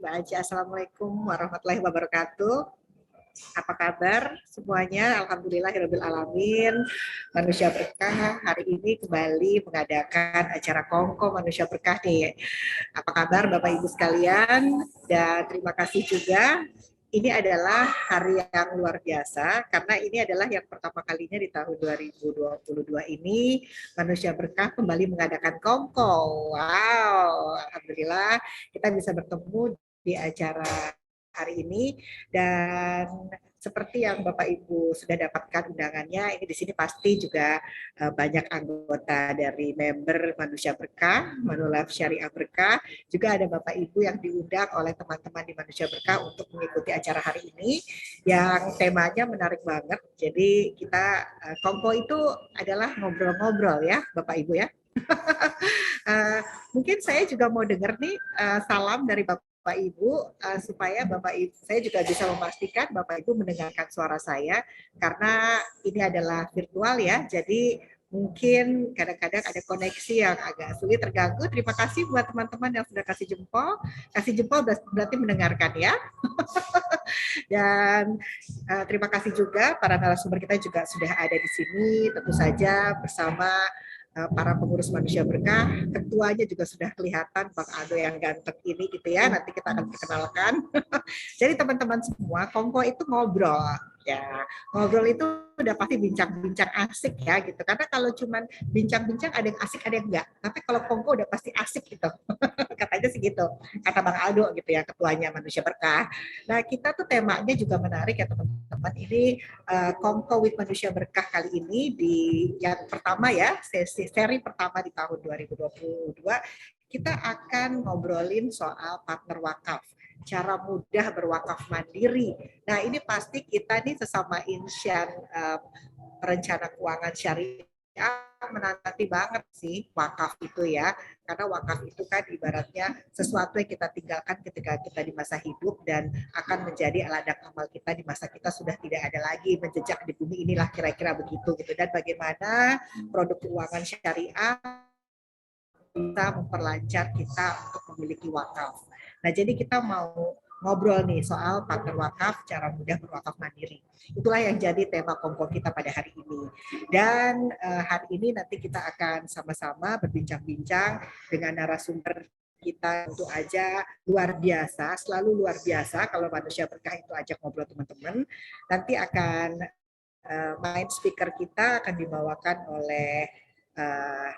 Mbak Aji. Assalamualaikum warahmatullahi wabarakatuh. Apa kabar semuanya? Alhamdulillahirabbil alamin. Manusia Berkah hari ini kembali mengadakan acara Kongko Manusia Berkah nih. Apa kabar Bapak Ibu sekalian? Dan terima kasih juga. Ini adalah hari yang luar biasa karena ini adalah yang pertama kalinya di tahun 2022 ini Manusia Berkah kembali mengadakan Kongko. Wow, alhamdulillah kita bisa bertemu di acara hari ini. Dan seperti yang Bapak Ibu sudah dapatkan undangannya, ini di sini pasti juga banyak anggota dari member Manusia Berkah, Manulaf Syariah Berkah, juga ada Bapak Ibu yang diundang oleh teman-teman di Manusia Berkah untuk mengikuti acara hari ini yang temanya menarik banget. Jadi kita Kongko itu adalah ngobrol-ngobrol ya Bapak Ibu ya. Mungkin saya juga mau dengar nih salam dari Bapak Ibu supaya Bapak Ibu saya juga bisa memastikan Bapak Ibu mendengarkan suara saya karena ini adalah virtual ya. Jadi mungkin kadang-kadang ada koneksi yang agak sulit terganggu. Terima kasih buat teman-teman yang sudah kasih jempol. Kasih jempol berarti mendengarkan ya. Dan terima kasih juga para narasumber kita juga sudah ada di sini tentu saja bersama para pengurus Manusia Berkah, ketuanya juga sudah kelihatan Bang Aldo yang ganteng ini gitu ya, nanti kita akan perkenalkan. Jadi teman-teman semua, Kongko itu ngobrol ya, ngobrol itu udah pasti bincang-bincang asik ya gitu, karena kalau cuman bincang-bincang ada yang asik ada yang enggak, tapi kalau Kongko udah pasti asik gitu. Katanya sih gitu, kata Bang Aldo gitu ya, ketuanya Manusia Berkah. Nah kita tuh temanya juga menarik ya teman-teman, ini Kongko with Manusia Berkah kali ini di yang pertama ya, seri pertama di tahun 2022, kita akan ngobrolin soal partner wakaf, cara mudah berwakaf mandiri. Nah ini pasti kita nih sesama Insian perencana keuangan syariah menanti banget sih wakaf itu ya, karena wakaf itu kan ibaratnya sesuatu yang kita tinggalkan ketika kita di masa hidup dan akan menjadi ladang amal kita di masa kita sudah tidak ada lagi menjejak di bumi inilah, kira-kira begitu gitu. Dan bagaimana produk keuangan syariah bisa memperlancar kita untuk memiliki wakaf. Nah, jadi kita mau ngobrol nih soal partner wakaf, cara mudah berwakaf mandiri. Itulah yang jadi tema Kongko kita pada hari ini. Dan hari ini nanti kita akan sama-sama berbincang-bincang dengan narasumber kita, tentu aja luar biasa, selalu luar biasa kalau Manusia Berkah itu ajak ngobrol teman-teman. Nanti akan main speaker kita akan dibawakan oleh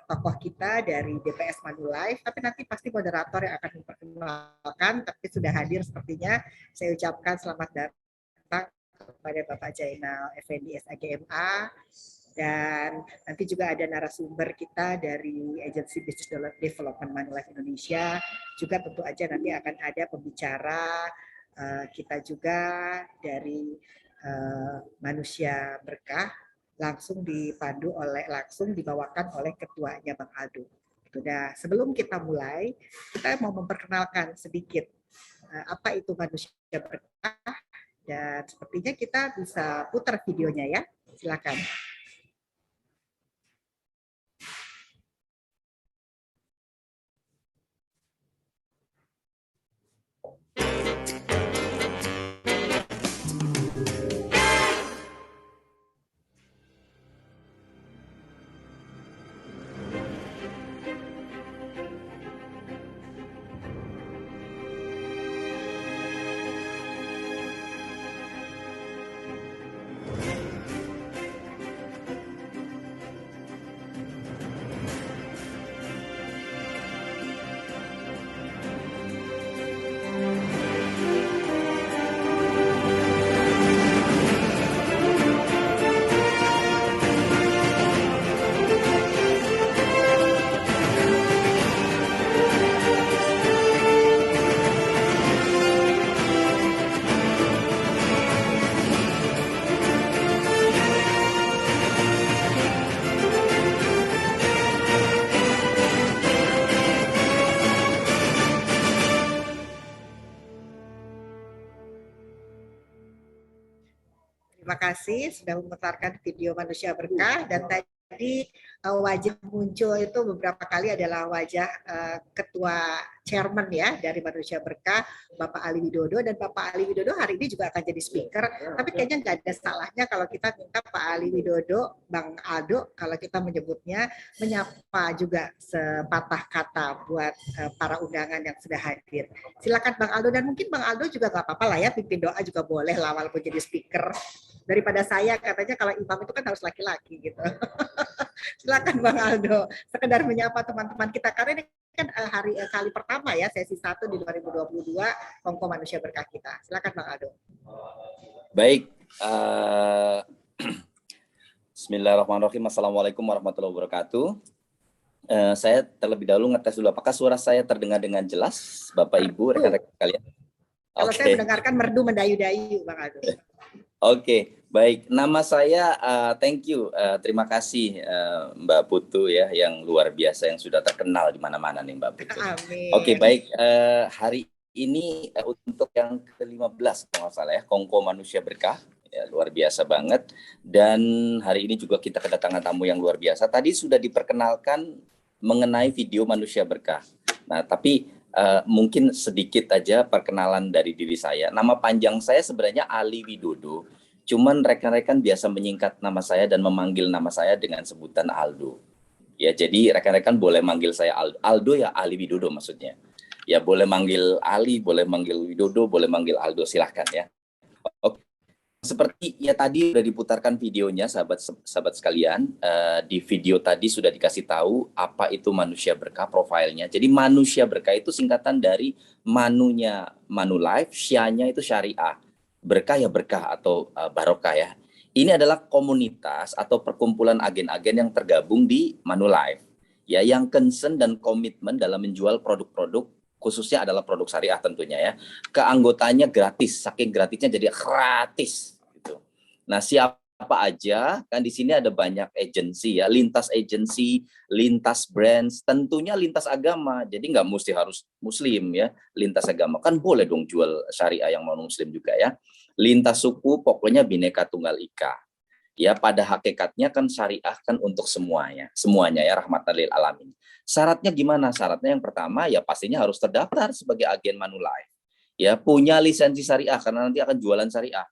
tokoh kita dari DPS Manulife, tapi nanti pasti moderator yang akan memperkenalkan, tapi sudah hadir sepertinya. Saya ucapkan selamat datang kepada Bapak Jainal Effendi SAGMA, dan nanti juga ada narasumber kita dari Agensi Business Development Manulife Indonesia, juga tentu aja nanti akan ada pembicara kita juga dari Manusia Berkah, langsung dibawakan oleh ketuanya Bang Aldo. Sudah, sebelum kita mulai, kita mau memperkenalkan sedikit apa itu Manusia Berkah, dan sepertinya kita bisa putar videonya ya. Silakan. Terima kasih sudah memutarkan video Manusia Berkah, dan tadi wajah muncul itu beberapa kali adalah wajah ketua chairman ya dari Manusia Berkah, Bapak Ali Widodo, dan Bapak Ali Widodo hari ini juga akan jadi speaker. Tapi kayaknya nggak ada salahnya kalau kita minta Pak Ali Widodo, Bang Aldo, kalau kita menyebutnya, menyapa juga sepatah kata buat para undangan yang sudah hadir. Silakan Bang Aldo, dan mungkin Bang Aldo juga nggak apa-apa lah ya, pimpin doa juga boleh lah walaupun jadi speaker. Daripada saya, katanya kalau imam itu kan harus laki-laki gitu. Silakan Bang Aldo, sekedar menyapa teman-teman kita karena ini kan kali pertama ya sesi 1 di 2022 Kongko Manusia Berkah kita. Silakan Bang Aldo. Baik, Bismillahirrahmanirrahim. Assalamualaikum warahmatullahi wabarakatuh. Saya terlebih dahulu ngetes dulu apakah suara saya terdengar dengan jelas, Bapak Ibu, rekan-rekan kalian. Kalau saya mendengarkan merdu mendayu-dayu, Bang Aldo. Oke, baik. Nama saya, thank you, terima kasih Mbak Putu ya, yang luar biasa, yang sudah terkenal di mana-mana nih Mbak Putu. Amin. Oke, baik. Hari ini untuk yang ke-15 kalau nggak salah ya, Kongko Manusia Berkah. Ya, luar biasa banget. Dan hari ini juga kita kedatangan tamu yang luar biasa. Tadi sudah diperkenalkan mengenai video Manusia Berkah. Nah, tapi mungkin sedikit aja perkenalan dari diri saya. Nama panjang saya sebenarnya Ali Widodo. Cuman rekan-rekan biasa menyingkat nama saya dan memanggil nama saya dengan sebutan Aldo. Ya, jadi rekan-rekan boleh manggil saya Aldo. Aldo ya Ali Widodo maksudnya. Ya, boleh manggil Ali, boleh manggil Widodo, boleh manggil Aldo, silahkan ya. Oke. Seperti ya tadi sudah diputarkan videonya, sahabat sekalian. Di video tadi sudah dikasih tahu apa itu Manusia Berkah, profilnya. Jadi Manusia Berkah itu singkatan dari manunya Manulife, syanya itu syariah, berkah ya berkah atau barokah ya. Ini adalah komunitas atau perkumpulan agen-agen yang tergabung di Manulife, ya, yang concern dan komitmen dalam menjual produk-produk, khususnya adalah produk syariah tentunya ya. Keanggotanya gratis, saking gratisnya jadi gratis. Nah, siapa aja, kan di sini ada banyak agensi ya, lintas agensi, lintas brands, tentunya lintas agama. Jadi nggak mesti harus muslim ya, lintas agama. Kan boleh dong jual syariah yang non muslim juga ya. Lintas suku, pokoknya Bhinneka Tunggal Ika. Ya, pada hakikatnya kan syariah kan untuk semuanya ya, rahmatan lil alamin. Syaratnya gimana? Syaratnya yang pertama ya pastinya harus terdaftar sebagai agen Manulife. Ya, punya lisensi syariah karena nanti akan jualan syariah.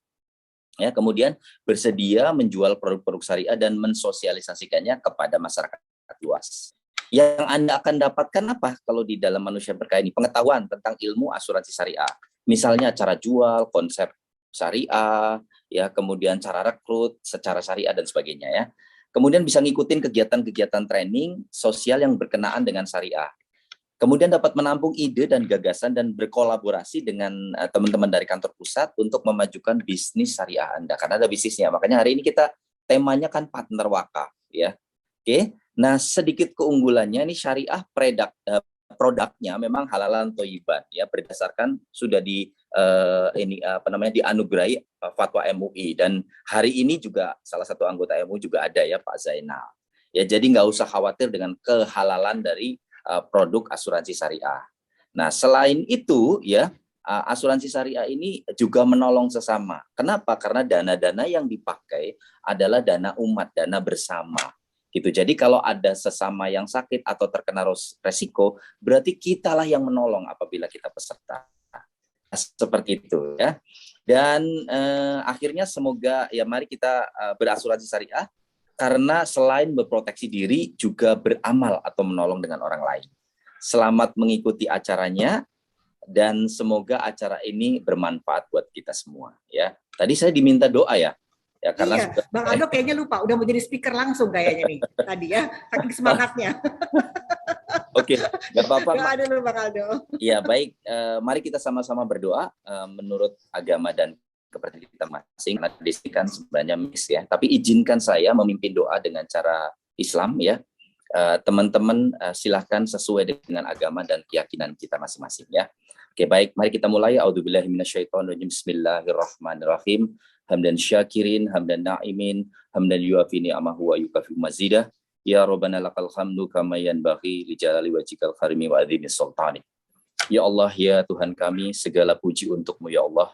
Ya, kemudian bersedia menjual produk-produk syariah dan mensosialisasikannya kepada masyarakat luas. Yang Anda akan dapatkan apa kalau di dalam Manusia Berkah ini? Pengetahuan tentang ilmu asuransi syariah. Misalnya cara jual, konsep syariah, ya, kemudian cara rekrut secara syariah dan sebagainya ya. Kemudian bisa ngikutin kegiatan-kegiatan training sosial yang berkenaan dengan syariah. Kemudian dapat menampung ide dan gagasan dan berkolaborasi dengan teman-teman dari kantor pusat untuk memajukan bisnis syariah Anda. Karena ada bisnisnya. Makanya hari ini kita temanya kan partner wakaf ya. Oke. Nah, sedikit keunggulannya ini syariah produknya memang halalan toyiban ya, berdasarkan sudah dianugerahi fatwa MUI, dan hari ini juga salah satu anggota MUI juga ada ya, Pak Zainal. Ya, jadi nggak usah khawatir dengan kehalalan dari produk asuransi syariah. Nah, selain itu ya, asuransi syariah ini juga menolong sesama. Kenapa? Karena dana-dana yang dipakai adalah dana umat, dana bersama. Gitu. Jadi kalau ada sesama yang sakit atau terkena resiko, berarti kitalah yang menolong apabila kita peserta. Seperti itu ya. Dan akhirnya semoga ya mari kita berasuransi syariah, karena selain berproteksi diri juga beramal atau menolong dengan orang lain. Selamat mengikuti acaranya dan semoga acara ini bermanfaat buat kita semua ya. Tadi saya diminta doa ya. Ya karena iya, Bang Aldo kayaknya lupa udah mau jadi speaker langsung kayaknya nih tadi ya, saking semangatnya. Oke, nggak apa-apa. Doa dulu Bang Aldo. Ya baik, mari kita sama-sama berdoa menurut agama dan kepercayaan kita masing. Karena di sini kan sebenarnya mix ya. Tapi izinkan saya memimpin doa dengan cara Islam ya. Teman-teman silahkan sesuai dengan agama dan keyakinan kita masing-masing ya. Oke baik, mari kita mulai. A'udzubillahi minasyaitonirrajim. Bismillahirrahmanirrahim. Hamdan syakirin, hamdan na'imin, hamdan yuafi ni'amahu wa yukafi mazidah. Ya Rabbana lakal hamdu kama yanbaghi li jalali wajhikal karimi wa azimi sultani. Ya Allah, ya Tuhan kami, segala puji untuk-Mu ya Allah,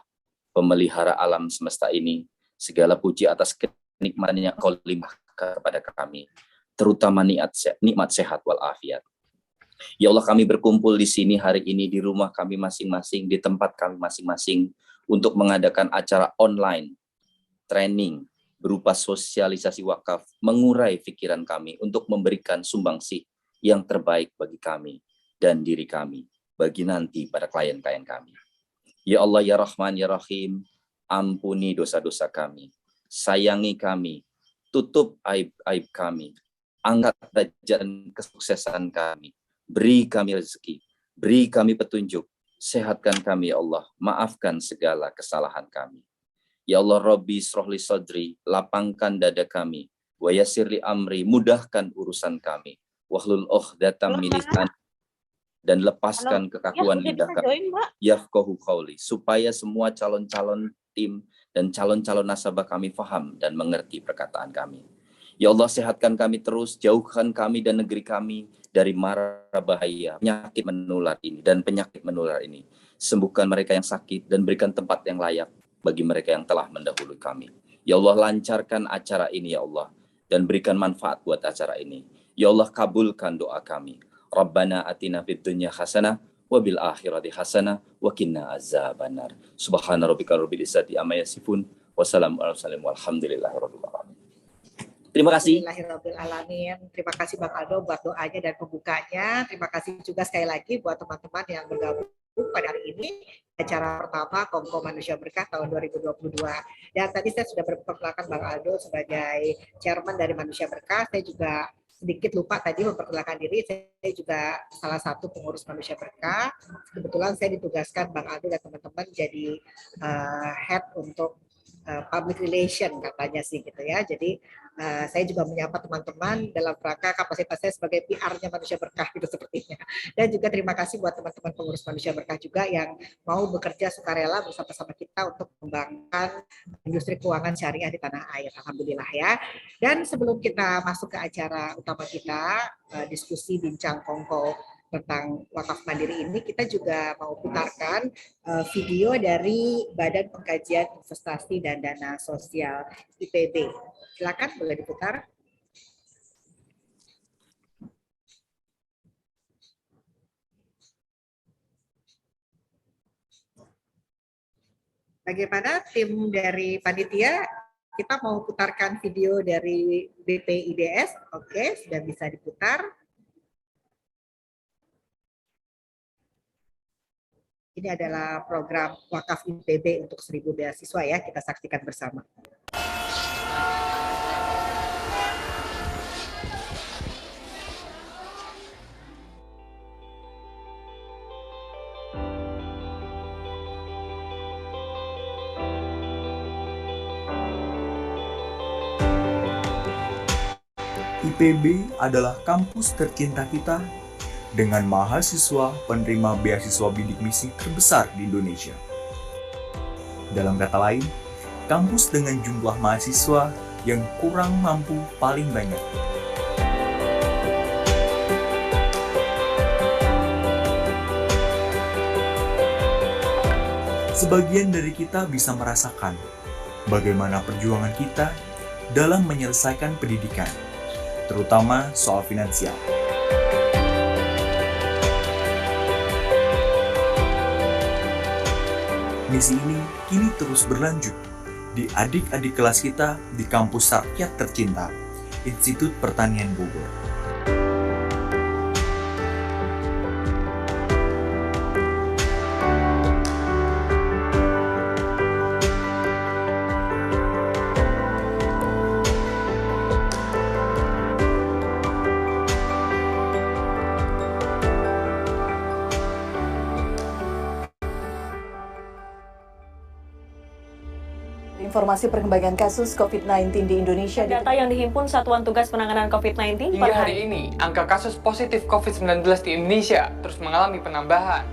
pemelihara alam semesta ini. Segala puji atas kenikmatan yang Kau limpahkan kepada kami. terutama nikmat sehat walafiat. Ya Allah, kami berkumpul di sini hari ini di rumah kami masing-masing, di tempat kami masing-masing untuk mengadakan acara online, training, berupa sosialisasi wakaf, mengurai pikiran kami untuk memberikan sumbangsih yang terbaik bagi kami dan diri kami, bagi nanti para klien-klien kami. Ya Allah, ya Rahman, ya Rahim, ampuni dosa-dosa kami, sayangi kami, tutup aib-aib kami, angkat derajat dan kesuksesan kami, beri kami rezeki, beri kami petunjuk, sehatkan kami ya Allah, maafkan segala kesalahan kami. Ya Allah, Rabbi srohli sadri, lapangkan dada kami, wa yassirli amri, mudahkan urusan kami, wahlul uqdatam min lisani, dan lepaskan kekakuan lidah kami, yafqahu qauli, supaya semua calon-calon tim dan calon-calon nasabah kami faham dan mengerti perkataan kami. Ya Allah, sehatkan kami terus, jauhkan kami dan negeri kami dari mara bahaya, penyakit menular ini dan penyakit menular ini. Sembuhkan mereka yang sakit dan berikan tempat yang layak bagi mereka yang telah mendahului kami. Ya Allah, lancarkan acara ini ya Allah, dan berikan manfaat buat acara ini. Ya Allah, kabulkan doa kami. Rabbana atina fid dunya hasanah wa bil akhirati hasanah wa qina azabannar. Subhana rabbika rabbil izzati amma yasifun wa salamun alal mursalin walhamdulillahi rabbil alamin. Terima kasih. Alhamdulillahirrahmanirrahim. Terima kasih Bang Aldo buat doanya dan pembukanya. Terima kasih juga sekali lagi buat teman-teman yang bergabung pada hari ini acara pertama Kongko Manusia Berkah tahun 2022. Dan tadi saya sudah memperkenalkan Bang Aldo sebagai chairman dari Manusia Berkah. Saya juga sedikit lupa tadi memperkenalkan diri. Saya juga salah satu pengurus Manusia Berkah. Kebetulan saya ditugaskan Bang Aldo dan teman-teman jadi head untuk public relation katanya sih gitu ya. Jadi saya juga menyapa teman-teman dalam rangka kapasitas saya sebagai PR-nya Manusia Berkah gitu sepertinya. Dan juga terima kasih buat teman-teman pengurus Manusia Berkah juga yang mau bekerja sukarela bersama-sama kita untuk mengembangkan industri keuangan syariah di tanah air. Alhamdulillah ya. Dan sebelum kita masuk ke acara utama kita, diskusi bincang kongko tentang wakaf mandiri ini, kita juga mau putarkan video dari Badan Pengkajian Investasi dan Dana Sosial IPB. Silakan, boleh diputar. Bagaimana tim dari panitia? Kita mau putarkan video dari BPIDS. Oke, sudah bisa diputar. Ini adalah program wakaf IPB untuk 1000 beasiswa ya, kita saksikan bersama. IPB adalah kampus tercinta kita dengan mahasiswa penerima beasiswa bidik misi terbesar di Indonesia. Dalam kata lain, kampus dengan jumlah mahasiswa yang kurang mampu paling banyak. Sebagian dari kita bisa merasakan bagaimana perjuangan kita dalam menyelesaikan pendidikan, terutama soal finansial. Misi ini kini terus berlanjut di adik-adik kelas kita di kampus rakyat tercinta, Institut Pertanian Bogor. Informasi perkembangan kasus COVID-19 di Indonesia. Data yang dihimpun Satuan Tugas Penanganan COVID-19 hingga hari ini, angka kasus positif COVID-19 di Indonesia terus mengalami penambahan.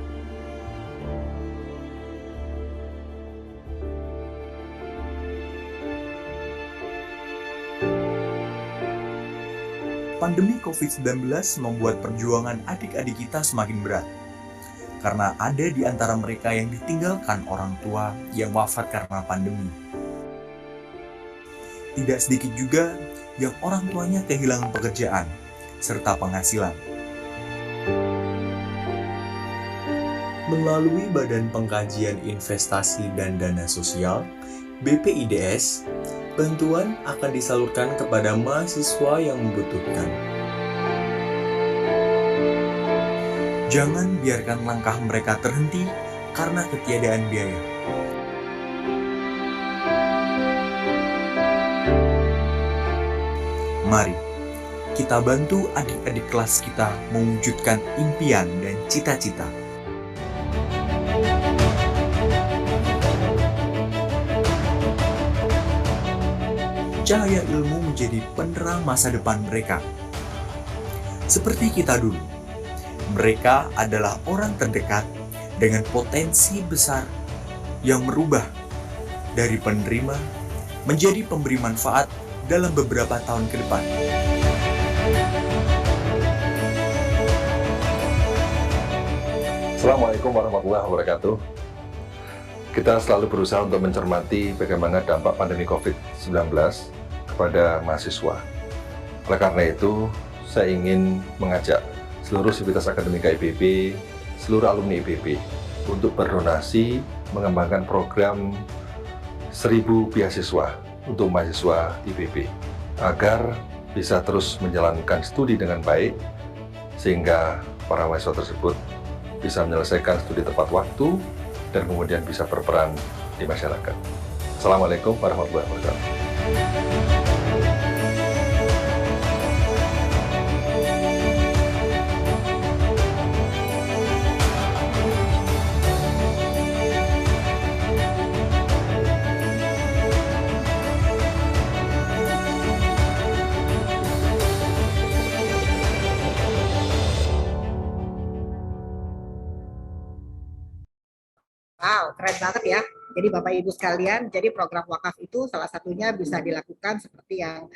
Pandemi COVID-19 membuat perjuangan adik-adik kita semakin berat. Karena ada di antara mereka yang ditinggalkan orang tua yang wafat karena pandemi. Tidak sedikit juga yang orang tuanya kehilangan pekerjaan serta penghasilan. Melalui Badan Pengkajian Investasi dan Dana Sosial, BPIDS, bantuan akan disalurkan kepada mahasiswa yang membutuhkan. Jangan biarkan langkah mereka terhenti karena ketiadaan biaya. Mari, kita bantu adik-adik kelas kita mewujudkan impian dan cita-cita. Cahaya ilmu menjadi penerang masa depan mereka. Seperti kita dulu, mereka adalah orang terdekat dengan potensi besar yang merubah dari penerima menjadi pemberi manfaat dalam beberapa tahun ke depan. Assalamualaikum warahmatullahi wabarakatuh. Kita selalu berusaha untuk mencermati bagaimana dampak pandemi COVID-19 kepada mahasiswa. Oleh karena itu, saya ingin mengajak seluruh sivitas akademika IPB, seluruh alumni IPB untuk berdonasi mengembangkan program 1000 beasiswa untuk mahasiswa IPB agar bisa terus menjalankan studi dengan baik sehingga para mahasiswa tersebut bisa menyelesaikan studi tepat waktu dan kemudian bisa berperan di masyarakat. Assalamualaikum warahmatullahi wabarakatuh. Wow, keren banget ya. Jadi Bapak Ibu sekalian, jadi program wakaf itu salah satunya bisa dilakukan seperti yang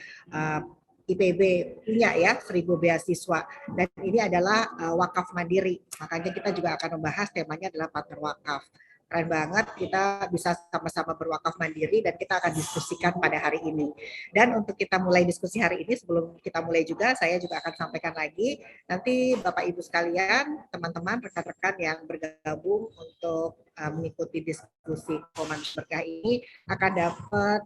IPB punya ya, 1000 beasiswa. Dan ini adalah wakaf mandiri. Makanya kita juga akan membahas temanya adalah partner wakaf. Keren banget, kita bisa sama-sama berwakaf mandiri dan kita akan diskusikan pada hari ini. Dan untuk kita mulai diskusi hari ini, sebelum kita mulai juga, saya juga akan sampaikan lagi, nanti Bapak Ibu sekalian, teman-teman, rekan-rekan yang bergabung untuk mengikuti diskusi Komando Berkah ini akan dapat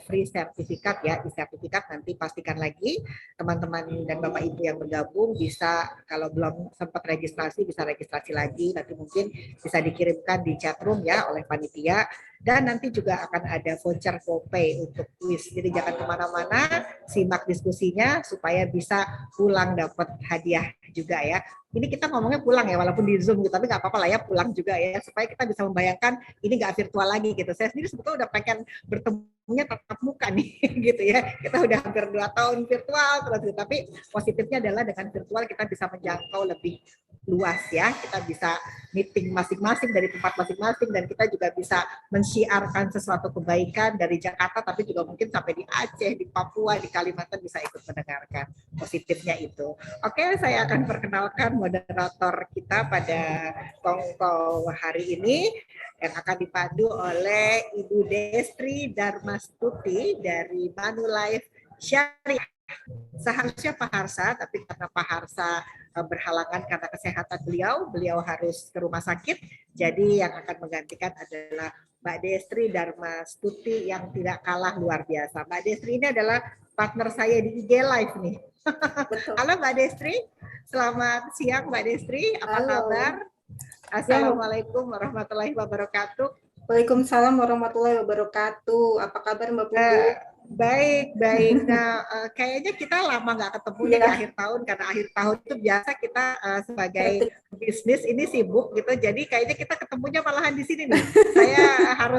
free sertifikat ya, sertifikat nanti pastikan lagi teman-teman dan Bapak Ibu yang bergabung bisa kalau belum sempat registrasi bisa registrasi lagi, nanti mungkin bisa dikirimkan di chat room ya oleh panitia dan nanti juga akan ada voucher GoPay untuk kuis. Jadi jangan kemana-mana, simak diskusinya supaya bisa pulang dapat hadiah juga ya. Ini kita ngomongnya pulang ya, walaupun di Zoom gitu, tapi nggak apa-apa lah ya pulang juga ya, supaya kita bisa membayangkan ini nggak virtual lagi gitu. Saya sendiri sebetulnya udah pengen bertemunya tatap muka nih gitu ya. Kita udah hampir 2 tahun virtual terus, tapi positifnya adalah dengan virtual kita bisa menjangkau lebih luas ya, kita bisa meeting masing-masing dari tempat masing-masing dan kita juga bisa mensiarkan sesuatu kebaikan dari Jakarta tapi juga mungkin sampai di Aceh, di Papua, di Kalimantan bisa ikut mendengarkan. Positifnya itu. Oke, saya akan perkenalkan moderator kita pada Kongko hari ini yang akan dipandu oleh Ibu Destri Darmastuti dari Manulife Syariah. Seharusnya Pak Harsa, tapi karena Pak Harsa berhalangan karena kesehatan beliau harus ke rumah sakit, jadi yang akan menggantikan adalah Mbak Destri Darmastuti yang tidak kalah luar biasa. Mbak Destri ini adalah partner saya di IG Live nih. Halo Mbak Destri, selamat siang Mbak Destri, apa kabar? Assalamualaikum warahmatullahi wabarakatuh. Waalaikumsalam warahmatullahi wabarakatuh. Apa kabar Mbak Putu? Baik. Nah, kayaknya kita lama nggak ketemu ya di akhir tahun, karena akhir tahun itu biasa kita sebagai bisnis ini sibuk gitu. Jadi kayaknya kita ketemunya malahan di sini nih. Saya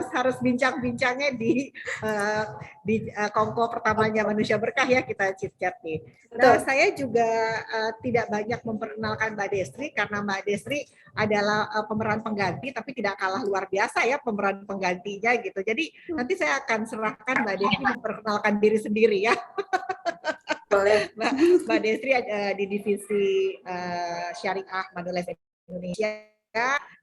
harus bincang-bincangnya di Kongko pertamanya Manusia Berkah ya, kita chit-chat nih. Nah, saya juga tidak banyak memperkenalkan Mbak Destri karena Mbak Destri adalah pemeran pengganti, tapi tidak kalah luar biasa ya pemeran penggantinya gitu. Jadi nanti saya akan serahkan Mbak Destri memperkenalkan diri sendiri ya. Boleh. Mbak Destri di divisi Syariah Manulife Indonesia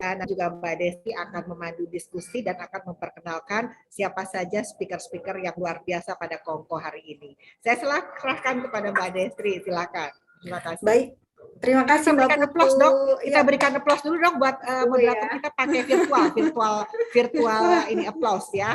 dan juga Mbak Desi akan memandu diskusi dan akan memperkenalkan siapa saja speaker-speaker yang luar biasa pada Kongko hari ini. Saya serahkan kepada Mbak Desi, silakan. Terima kasih. Baik, terima kasih Mbak Putu. Applause dong. Kita berikan applause dulu dong buat moderator kita pakai virtual ini applause ya.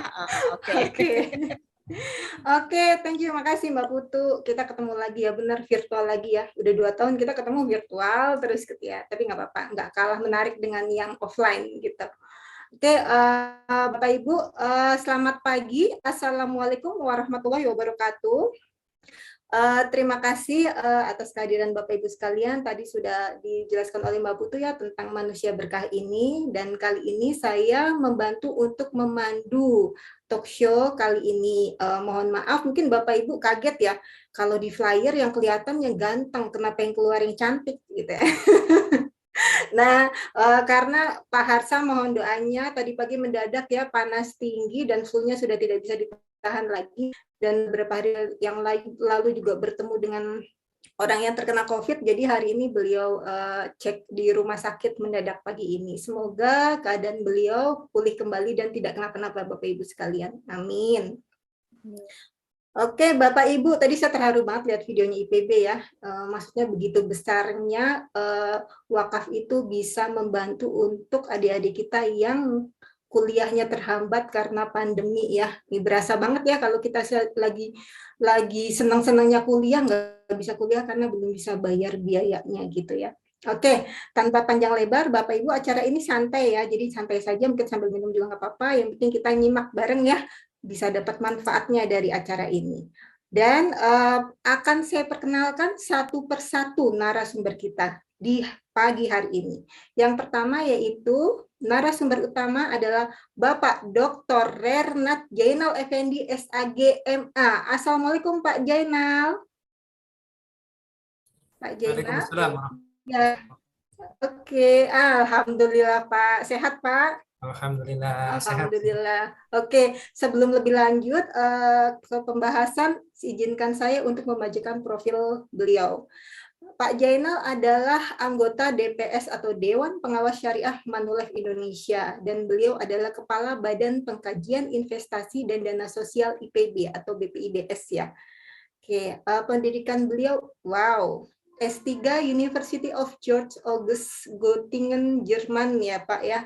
Oke, thank you, makasih Mbak Putu. Kita ketemu lagi ya, benar virtual lagi ya. Udah 2 tahun kita ketemu virtual terus gitu ya. Tapi nggak apa-apa, nggak kalah menarik dengan yang offline gitu. Oke, Bapak Ibu, selamat pagi. Assalamualaikum warahmatullahi wabarakatuh. Terima kasih atas kehadiran Bapak Ibu sekalian. Tadi sudah dijelaskan oleh Mbak Putu ya tentang manusia berkah ini, dan kali ini saya membantu untuk memandu talk show kali ini. Mohon maaf, mungkin Bapak Ibu kaget ya kalau di flyer yang kelihatan yang ganteng, kenapa yang keluar yang cantik gitu ya. Nah, karena Pak Harsa mohon doanya, tadi pagi mendadak ya panas tinggi dan flu-nya sudah tidak bisa ditahan lagi, dan beberapa hari yang lalu juga bertemu dengan orang yang terkena COVID, jadi hari ini beliau cek di rumah sakit mendadak pagi ini. Semoga keadaan beliau pulih kembali dan tidak kenapa-napa Bapak Ibu sekalian. Amin. Oke, Bapak Ibu, tadi saya terharu banget lihat videonya IPB ya. Maksudnya begitu besarnya wakaf itu bisa membantu untuk adik-adik kita yang kuliahnya terhambat karena pandemi ya. Ini berasa banget ya kalau kita lagi senang-senangnya kuliah, nggak bisa kuliah karena belum bisa bayar biayanya gitu ya. Oke, tanpa panjang lebar, Bapak Ibu, acara ini santai ya, jadi santai saja, mungkin sambil minum juga nggak apa-apa, yang penting kita nyimak bareng ya, bisa dapat manfaatnya dari acara ini. Dan akan saya perkenalkan satu persatu narasumber kita di pagi hari ini. Yang pertama yaitu narasumber utama adalah Bapak Dr. Rernat Jainal Effendi SAG MA. Assalamualaikum Pak Jainal. Pak Jainal. Ya. Oke, alhamdulillah Pak. Sehat Pak? Alhamdulillah. Alhamdulillah. Oke, sebelum lebih lanjut ke pembahasan, izinkan saya untuk memajukan profil beliau. Pak Jainal adalah anggota DPS atau Dewan Pengawas Syariah Manulife Indonesia, dan beliau adalah Kepala Badan Pengkajian Investasi dan Dana Sosial IPB atau BPIDS ya. Oke, pendidikan beliau, wow, S3 University of George August Göttingen, Jerman ya Pak ya.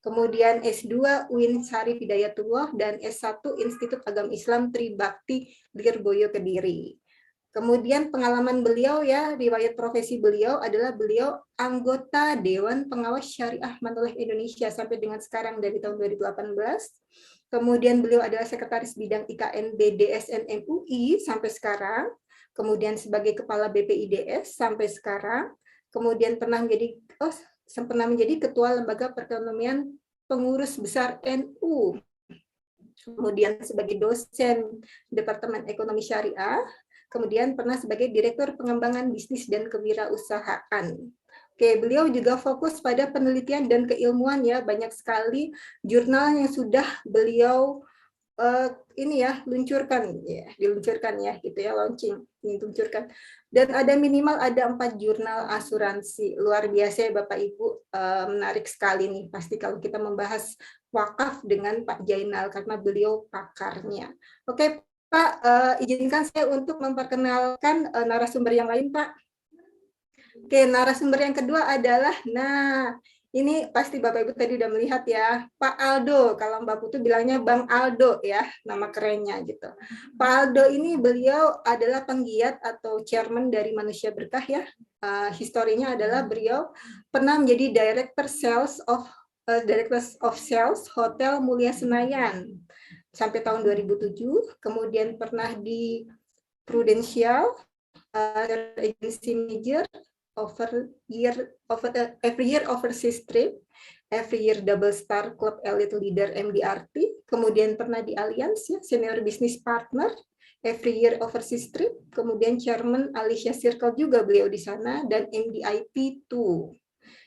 Kemudian S2 UIN Syarif Hidayatullah dan S1 Institut Agama Islam Tribakti Lirboyo Kediri. Kemudian pengalaman beliau ya, riwayat profesi beliau adalah beliau anggota Dewan Pengawas Syariah Manulife Indonesia sampai dengan sekarang dari tahun 2018. Kemudian beliau adalah Sekretaris Bidang IKN BDSN MUI sampai sekarang. Kemudian sebagai Kepala BPIDS sampai sekarang. Kemudian pernah menjadi Ketua Lembaga Perekonomian Pengurus Besar NU. Kemudian sebagai dosen Departemen Ekonomi Syariah. Kemudian pernah sebagai Direktur Pengembangan Bisnis dan Kewirausahaan. Oke, beliau juga fokus pada penelitian dan keilmuan ya, banyak sekali jurnal yang sudah beliau diluncurkan ya gitu ya, diluncurkan. Dan ada minimal 4 jurnal asuransi. Luar biasa ya Bapak Ibu, menarik sekali nih pasti kalau kita membahas wakaf dengan Pak Jainal karena beliau pakarnya. Oke, Pak, izinkan saya untuk memperkenalkan narasumber yang lain, Pak. Oke, narasumber yang kedua adalah, ini pasti Bapak Ibu tadi udah melihat ya, Pak Aldo, kalau Mbak Putu bilangnya Bang Aldo ya, nama kerennya gitu. Pak Aldo ini beliau adalah penggiat atau chairman dari Manusia Berkah ya. Historinya adalah beliau pernah menjadi Director of Sales Hotel Mulia Senayan sampai tahun 2007, kemudian pernah di Prudential Agency Manager every year overseas trip, every year double star club elite leader MDRT, kemudian pernah di Allianz ya, senior business partner, every year overseas trip, kemudian chairman Alicia Circle juga beliau di sana, dan MDIP 2.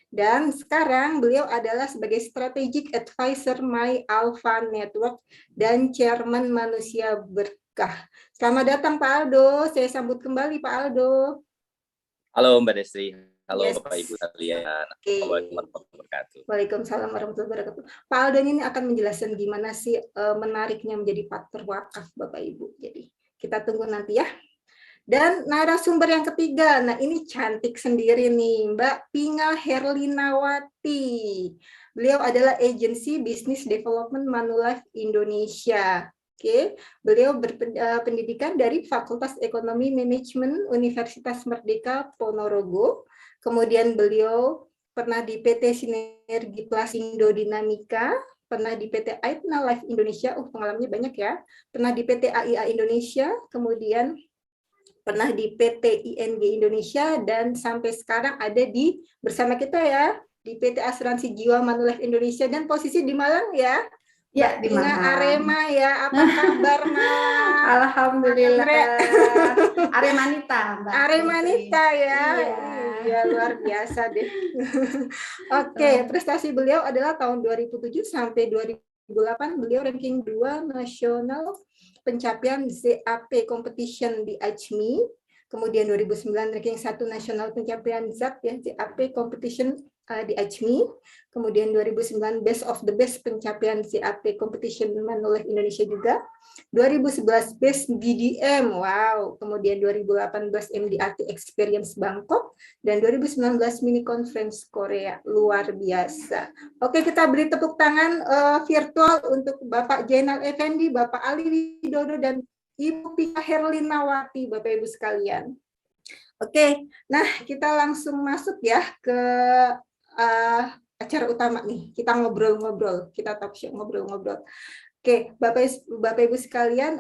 Dan sekarang beliau adalah sebagai strategic advisor My Alpha Network dan chairman Manusia Berkah. Selamat datang Pak Aldo, saya sambut kembali Pak Aldo. Halo Mbak Destri, Halo Yes. Bapak Ibu sekalian. Oke. Assalamualaikum warahmatullahi wabarakatuh. Waalaikumsalam warahmatullahi wabarakatuh. Pak Aldan ini akan menjelaskan gimana sih menariknya menjadi partner wakaf Bapak Ibu. Jadi kita tunggu nanti ya. Dan narasumber yang ketiga, nah ini cantik sendiri nih, Mbak Pinga Herlinawati. Beliau adalah agensi Business Development Manulife Indonesia. Oke, beliau berpendidikan dari Fakultas Ekonomi Manajemen Universitas Merdeka Ponorogo. Kemudian beliau pernah di PT Sinergi Plus Indo Dinamika, pernah di PT Aetna Life Indonesia, pengalamannya banyak ya. Pernah di PT AIA Indonesia, kemudian pernah di PT ING Indonesia, dan sampai sekarang ada di bersama kita ya di PT Asuransi Jiwa Manulife Indonesia, dan posisi di Malang ya. Ya, di Pinga Malang. Arema ya, apa kabar Malang? Alhamdulillah. Andre. Aremanita, Mbak. Aremanita ya. Iya. Iya, luar biasa deh. Oke, prestasi beliau adalah tahun 2007 sampai 2008 beliau ranking 2 nasional pencapaian ZAP competition di ACMI. Kemudian 2009 ranking 1 nasional pencapaian ZAP ya, ZAP competition di ACMI. Kemudian 2009 Best of the Best pencapaian ZAP Competition Manulife Indonesia juga. 2011 Best BDM, wow. Kemudian 2018 MDRT Experience Bangkok, dan 2019 Mini Conference Korea, luar biasa. Oke, kita beri tepuk tangan virtual untuk Bapak Jainal Effendi, Bapak Ali Widodo, dan Ibu Pinga Herlinawati, Bapak Ibu sekalian. Oke, nah kita langsung masuk ya ke acara utama nih. Kita ngobrol-ngobrol, kita talk show ngobrol-ngobrol. Oke, Bapak Ibu sekalian,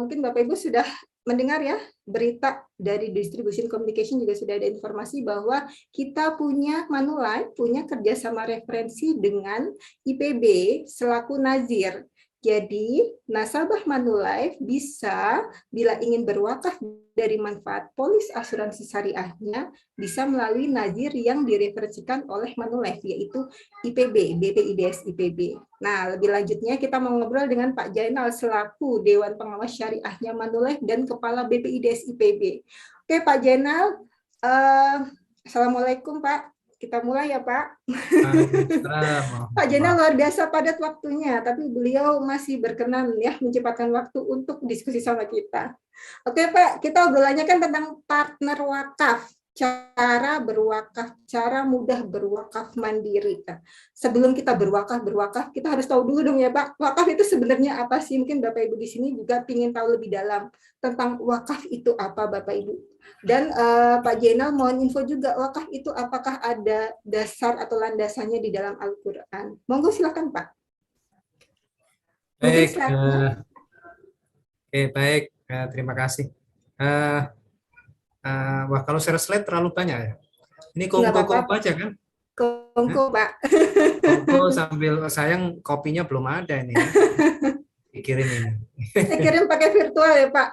mungkin Bapak Ibu sudah mendengar ya berita dari Distribution Communication, juga sudah ada informasi bahwa kita punya Manulife punya kerjasama referensi dengan IPB selaku nazir. Jadi, nasabah Manulife bisa, bila ingin berwakaf dari manfaat polis asuransi syariahnya, bisa melalui nazir yang direferensikan oleh Manulife, yaitu IPB, BPIDS IPB. Nah, lebih lanjutnya kita mau ngobrol dengan Pak Jainal selaku Dewan Pengawas Syariahnya Manulife dan Kepala BPIDS IPB. Oke, Pak Jainal, Assalamualaikum Pak. Kita mulai ya Pak. Pak Jainal luar biasa padat waktunya, tapi beliau masih berkenan ya menyempatkan waktu untuk diskusi sama kita. Oke Pak, kita obrolannya kan tentang partner wakaf, cara berwakaf, cara mudah berwakaf mandiri. Sebelum kita berwakaf, kita harus tahu dulu dong ya Pak, wakaf itu sebenarnya apa sih? Mungkin Bapak Ibu di sini juga ingin tahu lebih dalam tentang wakaf itu apa Bapak Ibu. Dan Pak Jainal mohon info juga, wakaf itu apakah ada dasar atau landasannya di dalam Al-Quran? Monggo silakan Pak. Baik, baik, terima kasih. Wah, kalau share slide terlalu banyak ya. Ini kongko aja kan? Kongko Pak. Kongko sambil sayang kopinya belum ada ini. Ya. Dikirim ini. Saya kirim pakai virtual ya Pak.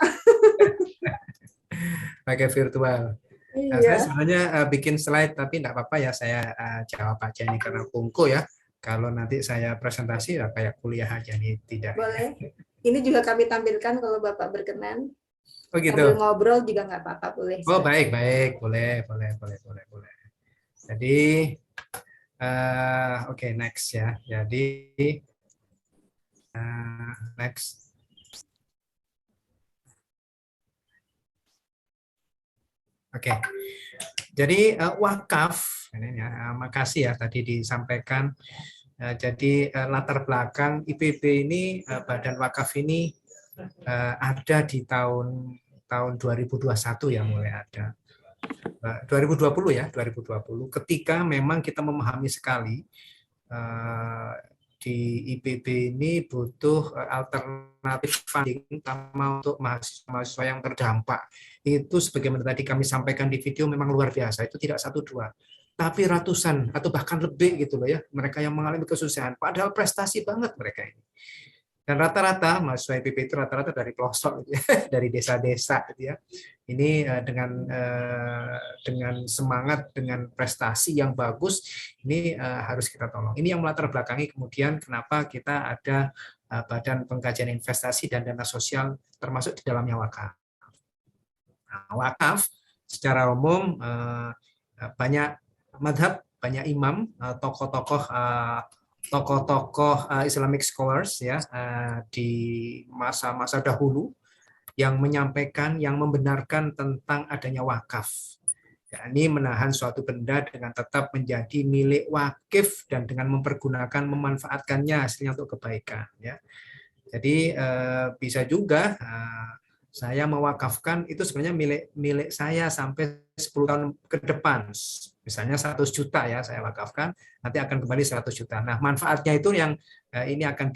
Pakai virtual. Nah, saya sebenarnya bikin slide tapi enggak apa-apa ya, saya jawab aja ini karena kongko ya. Kalau nanti saya presentasi ya kayak kuliah aja nih, tidak. Boleh. Ini juga kami tampilkan kalau Bapak berkenan. Oh gitu. Sambil ngobrol juga nggak apa-apa, boleh. Oh baik, boleh. Jadi, oke, next ya. Jadi, next. Oke, jadi wakaf, ini ya, makasih ya tadi disampaikan. Jadi latar belakang IPB ini, Badan Wakaf ini ada di tahun 2021 ya, mulai ada. 2020 ya, 2020. Ketika memang kita memahami sekali di IPB ini butuh alternatif funding, terutama untuk mahasiswa yang terdampak. Itu sebagaimana tadi kami sampaikan di video memang luar biasa, itu tidak 1-2, tapi ratusan atau bahkan lebih gitu loh ya, mereka yang mengalami kesusahan, padahal prestasi banget mereka ini. Dan rata-rata mahasiswa IPB itu rata-rata dari pelosok, gitu ya, dari desa-desa, gitu ya. Ini dengan semangat, dengan prestasi yang bagus, ini harus kita tolong. Ini yang melatar belakangi kemudian kenapa kita ada Badan Pengkajian Investasi dan Dana Sosial, termasuk di dalamnya wakaf. Nah, wakaf secara umum banyak madhab, banyak imam, tokoh-tokoh Islamic scholars ya di masa-masa dahulu yang menyampaikan, yang membenarkan tentang adanya wakaf. Yakni menahan suatu benda dengan tetap menjadi milik wakif dan dengan mempergunakan, memanfaatkannya hasilnya untuk kebaikan. Ya. Jadi bisa juga saya mewakafkan itu sebenarnya milik saya sampai 10 tahun ke depan. Misalnya 100 juta ya saya wakafkan, nanti akan kembali 100 juta. Nah manfaatnya itu yang ini akan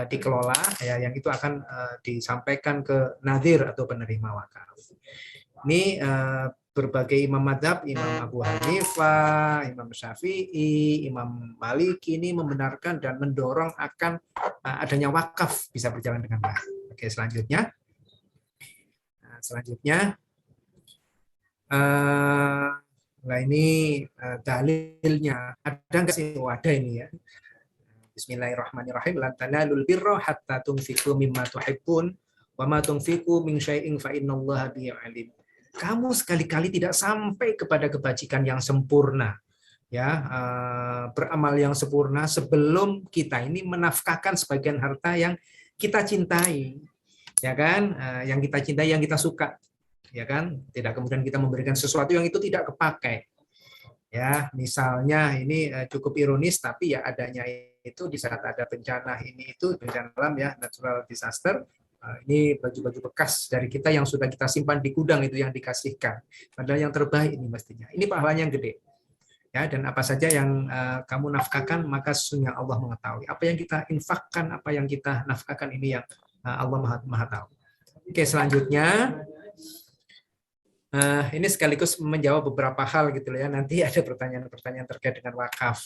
dikelola, ya, yang itu akan disampaikan ke nadhir atau penerima wakaf. Ini berbagai imam madhab, Imam Abu Hanifah, Imam Syafi'i, Imam Maliki ini membenarkan dan mendorong akan adanya wakaf bisa berjalan dengan baik. Oke, selanjutnya. Nah ini dalilnya. Ada nggak sih? Oh, ada ini ya. Bismillahirrahmanirrahim. Lan tanalul birra hatta tunfiqu mimma tuhibbun wa ma tunfiqu min syai'in fa innallaha bihi alim. Kamu sekali-kali tidak sampai kepada kebajikan yang sempurna, ya, beramal yang sempurna sebelum kita ini menafkahkan sebagian harta yang kita cintai, ya kan, yang kita cintai, yang kita suka, ya kan, tidak kemudian kita memberikan sesuatu yang itu tidak kepakai, ya, misalnya ini cukup ironis tapi ya adanya itu di saat ada bencana ini itu bencana alam ya, natural disaster. Ini baju-baju bekas dari kita yang sudah kita simpan di gudang itu yang dikasihkan. Padahal yang terbaik ini mestinya. Ini pahalanya yang gede. Ya, dan apa saja yang kamu nafkahkan maka sesungguhnya Allah mengetahui. Apa yang kita infakkan, apa yang kita nafkahkan ini yang Allah Maha tahu. Oke, selanjutnya ini sekaligus menjawab beberapa hal gitu ya. Nanti ada pertanyaan-pertanyaan terkait dengan wakaf.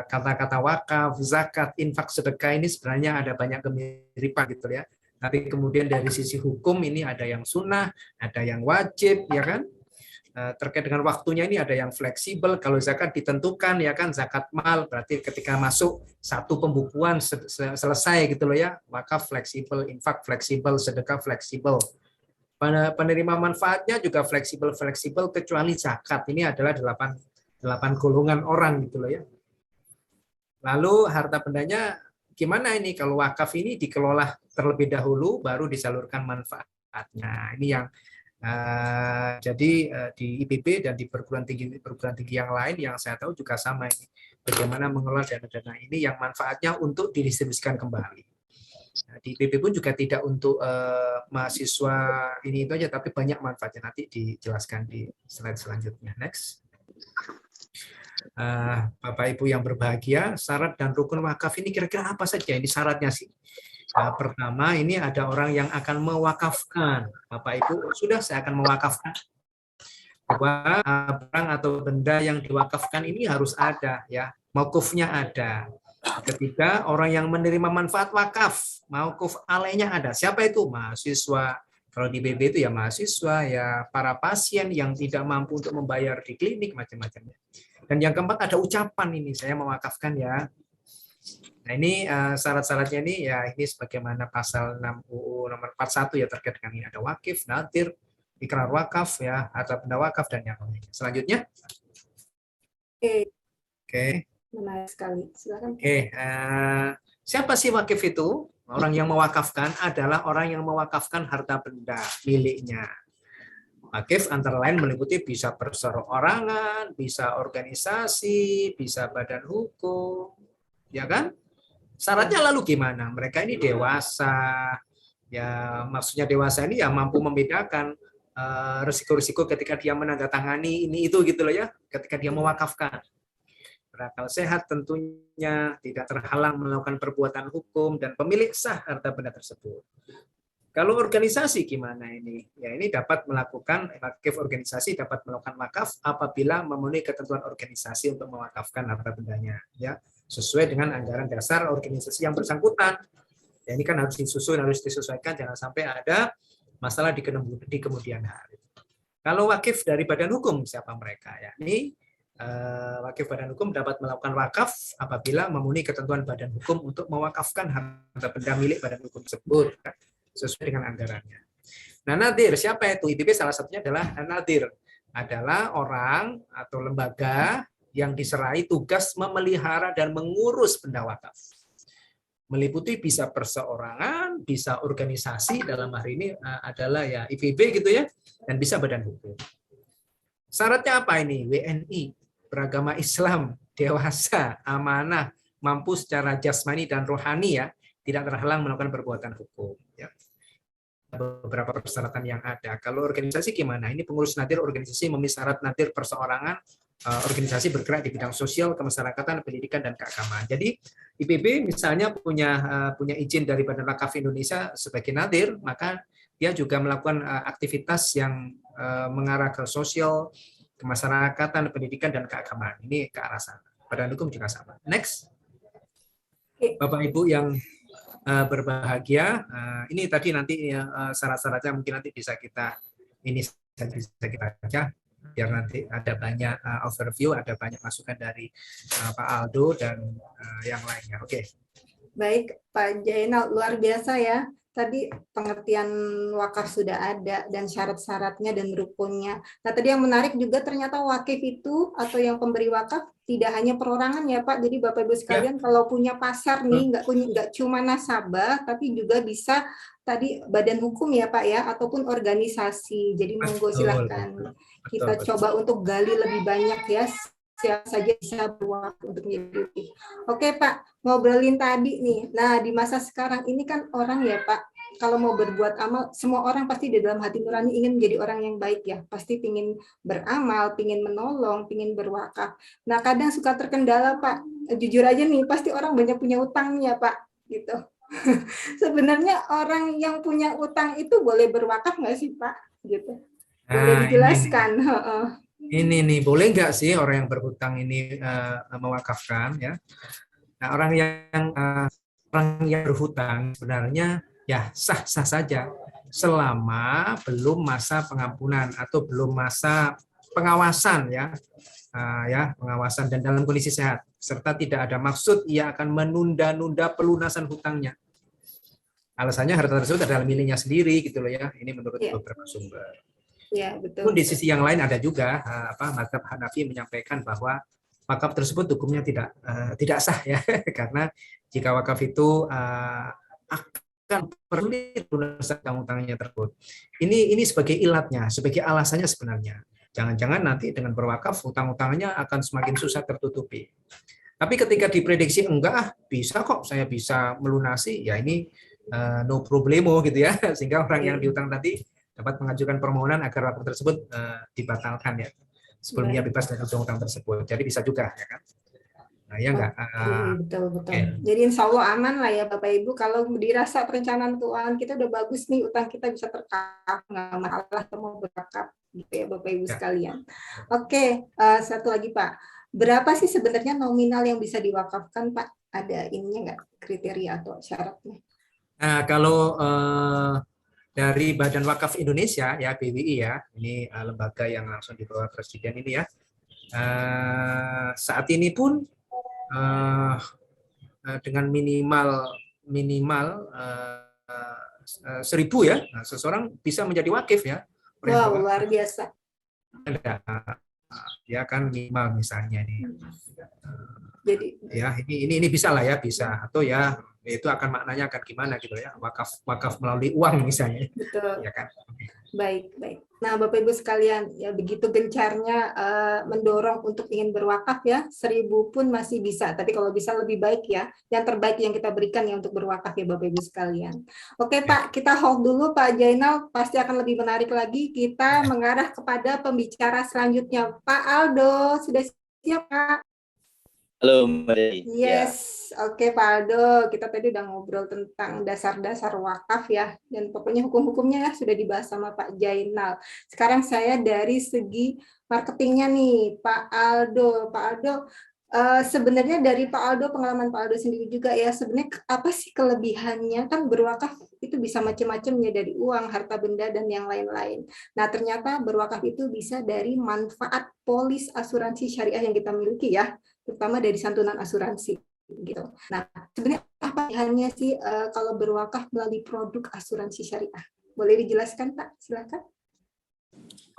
Kata-kata wakaf, zakat, infak, sedekah ini sebenarnya ada banyak kemiripan gitu ya. Tapi kemudian dari sisi hukum ini ada yang sunnah, ada yang wajib, ya kan? Terkait dengan waktunya ini ada yang fleksibel. Kalau zakat ditentukan, ya kan, zakat mal berarti ketika masuk satu pembukuan selesai gitu loh ya. Wakaf fleksibel, infak fleksibel, sedekah fleksibel. Penerima manfaatnya juga fleksibel kecuali zakat. Ini adalah 8 golongan orang gitu loh ya. Lalu harta bendanya gimana ini kalau wakaf ini dikelola terlebih dahulu baru disalurkan manfaatnya. Ini yang jadi di IPB dan di perguruan tinggi yang lain yang saya tahu juga sama ini. Bagaimana mengelola dana-dana ini yang manfaatnya untuk didistribusikan kembali. Nah, di IPB pun juga tidak untuk mahasiswa ini itu aja, tapi banyak manfaatnya. Nanti dijelaskan di slide selanjutnya. Next. Bapak Ibu yang berbahagia, syarat dan rukun wakaf ini kira-kira apa saja ini syaratnya sih? Pertama ini ada orang yang akan mewakafkan. Bapak Ibu, sudah saya akan mewakafkan. Bahwa barang atau benda yang diwakafkan ini harus ada ya, mauqufnya ada. Ketiga, orang yang menerima manfaat wakaf, mauquf alainya ada. Siapa itu? Mahasiswa. Kalau di BB itu ya mahasiswa, ya para pasien yang tidak mampu untuk membayar di klinik macam-macamnya. Dan yang keempat ada ucapan ini, saya mewakafkan ya. Nah ini syarat-syaratnya ini ya ini sebagaimana pasal 6 UU nomor 41 ya terkait dengan ini ada wakif, nadhir, ikrar wakaf ya, harta benda wakaf dan yang lainnya. Selanjutnya. Oke. Menarik sekali. Silakan. Oke. Siapa sih wakif itu? Orang yang mewakafkan adalah orang yang mewakafkan harta benda miliknya. Wakif antara lain meliputi bisa perseorangan, bisa organisasi, bisa badan hukum, ya kan? Syaratnya lalu gimana? Mereka ini dewasa, ya maksudnya dewasa ini ya mampu membedakan risiko-risiko ketika dia menandatangani ini itu gitu loh ya, ketika dia mewakafkan. Berakal sehat tentunya, tidak terhalang melakukan perbuatan hukum dan pemilik sah harta benda tersebut. Kalau organisasi gimana ini? Ya ini dapat melakukan wakif organisasi dapat melakukan wakaf apabila memenuhi ketentuan organisasi untuk mewakafkan harta bendanya, ya sesuai dengan anggaran dasar organisasi yang bersangkutan. Ya, ini kan harus disusun, harus disesuaikan, jangan sampai ada masalah di kemudian hari. Kalau wakif dari badan hukum siapa mereka? Ya ini wakif badan hukum dapat melakukan wakaf apabila memenuhi ketentuan badan hukum untuk mewakafkan harta benda milik badan hukum tersebut sesuai dengan anggarannya. Nah, nadhir siapa itu? IPB salah satunya adalah nadhir. adalah orang atau lembaga yang diserai tugas memelihara dan mengurus benda wakaf. Meliputi bisa perseorangan, bisa organisasi, dalam hari ini adalah ya IPB gitu ya, dan bisa badan hukum. Syaratnya apa ini? WNI, beragama Islam, dewasa, amanah, mampu secara jasmani dan rohani ya, tidak terhalang melakukan perbuatan hukum. Ya. Beberapa persyaratan yang ada. Kalau organisasi gimana? Ini pengurus nadir organisasi memenuhi syarat nadir perseorangan, organisasi bergerak di bidang sosial, kemasyarakatan, pendidikan, dan keagamaan. Jadi IPB misalnya punya izin dari Badan Wakaf Indonesia sebagai nadir, maka dia juga melakukan aktivitas yang mengarah ke sosial, kemasyarakatan, pendidikan, dan keagamaan. Ini ke arah sana. Badan hukum juga sama. Next. Bapak Ibu yang berbahagia, ini tadi nanti syarat-syaratnya mungkin nanti bisa kita baca, biar nanti ada banyak overview, ada banyak masukan dari Pak Aldo dan yang lainnya. Oke. Baik, Pak Jainal, luar biasa ya. Tadi pengertian wakaf sudah ada dan syarat-syaratnya dan rukunnya. Nah, tadi yang menarik juga ternyata wakif itu atau yang pemberi wakaf tidak hanya perorangan ya Pak. Jadi Bapak Ibu sekalian kalau punya pasar nih nggak cuma nasabah tapi juga bisa tadi badan hukum ya Pak ya ataupun organisasi. Jadi monggo silahkan kita coba untuk gali lebih banyak ya. Siapa saja bisa berwakaf untuk menjadi. Oke Pak, ngobrolin tadi nih. Nah di masa sekarang ini kan orang ya Pak, kalau mau berbuat amal, semua orang pasti di dalam hati nurani ingin menjadi orang yang baik ya. Pasti ingin beramal, ingin menolong, ingin berwakaf. Nah kadang suka terkendala Pak. Jujur aja nih, pasti orang banyak punya utang ya Pak. Gitu. Sebenarnya orang yang punya utang itu boleh berwakaf nggak sih Pak? Gitu. Boleh dijelaskan. Ini nih, boleh nggak sih orang yang berhutang ini mewakafkan ya? Nah, orang yang berhutang sebenarnya ya sah-sah saja selama belum masa pengampunan atau belum masa pengawasan ya, pengawasan dan dalam kondisi sehat serta tidak ada maksud ia akan menunda-nunda pelunasan hutangnya. Alasannya harta tersebut adalah miliknya sendiri gitu loh ya. Ini menurut beberapa sumber. Ya, betul. Di sisi yang lain ada juga mazhab Hanafi menyampaikan bahwa wakaf tersebut hukumnya tidak sah ya karena jika wakaf itu akan perlu lunasan utangnya tersebut. Ini sebagai ilatnya, sebagai alasannya sebenarnya. Jangan-jangan nanti dengan berwakaf utang-utangnya akan semakin susah tertutupi. Tapi ketika diprediksi enggak bisa kok saya bisa melunasi, ya ini no problemo gitu ya, sehingga orang yang diutang tadi dapat mengajukan permohonan agar wakaf tersebut dibatalkan ya sebelumnya bebas dari utang tersebut. Jadi bisa juga ya kan. Nah ya enggak. Betul. Jadi insya Allah aman lah ya Bapak Ibu. Kalau dirasa perencanaan keuangan kita udah bagus nih, utang kita bisa terkawal, nggak masalah mau berwakaf gitu ya Bapak Ibu sekalian. Oke, satu lagi Pak. Berapa sih sebenarnya nominal yang bisa diwakafkan Pak? Ada ininya nggak kriteria atau syaratnya? Nah kalau dari Badan Wakaf Indonesia ya BWI ya, ini lembaga yang langsung di bawah Presiden ini ya. Saat ini pun dengan minimal 1.000 ya, seseorang bisa menjadi wakif ya. Wow, luar biasa. Ya kan minimal misalnya nih. Jadi ya ini bisa lah ya, bisa atau ya itu akan maknanya akan gimana gitu ya, wakaf melalui uang misalnya. Betul. Ya kan. Baik. Nah, Bapak Ibu sekalian, ya begitu gencarnya mendorong untuk ingin berwakaf ya, 1.000 pun masih bisa. Tapi kalau bisa lebih baik ya, yang terbaik yang kita berikan ya untuk berwakaf ya Bapak Ibu sekalian. Oke Pak, kita hold dulu Pak Jainal, pasti akan lebih menarik lagi. Kita mengarah kepada pembicara selanjutnya. Pak Aldo, sudah siap Pak? Halo Mbak Dei. Yes, oke Pak Aldo, kita tadi udah ngobrol tentang dasar-dasar wakaf ya, dan pokoknya hukum-hukumnya ya sudah dibahas sama Pak Jainal. Sekarang saya dari segi marketingnya nih, Pak Aldo. Sebenarnya dari Pak Aldo, pengalaman Pak Aldo sendiri juga ya, sebenarnya apa sih kelebihannya? Kan berwakaf itu bisa macam-macam ya, dari uang, harta benda, dan yang lain-lain. Nah ternyata berwakaf itu bisa dari manfaat polis asuransi syariah yang kita miliki ya, terutama dari santunan asuransi gitu. Nah, sebenarnya apa pilihannya sih kalau berwakaf melalui produk asuransi syariah? Boleh dijelaskan Pak? Silakan.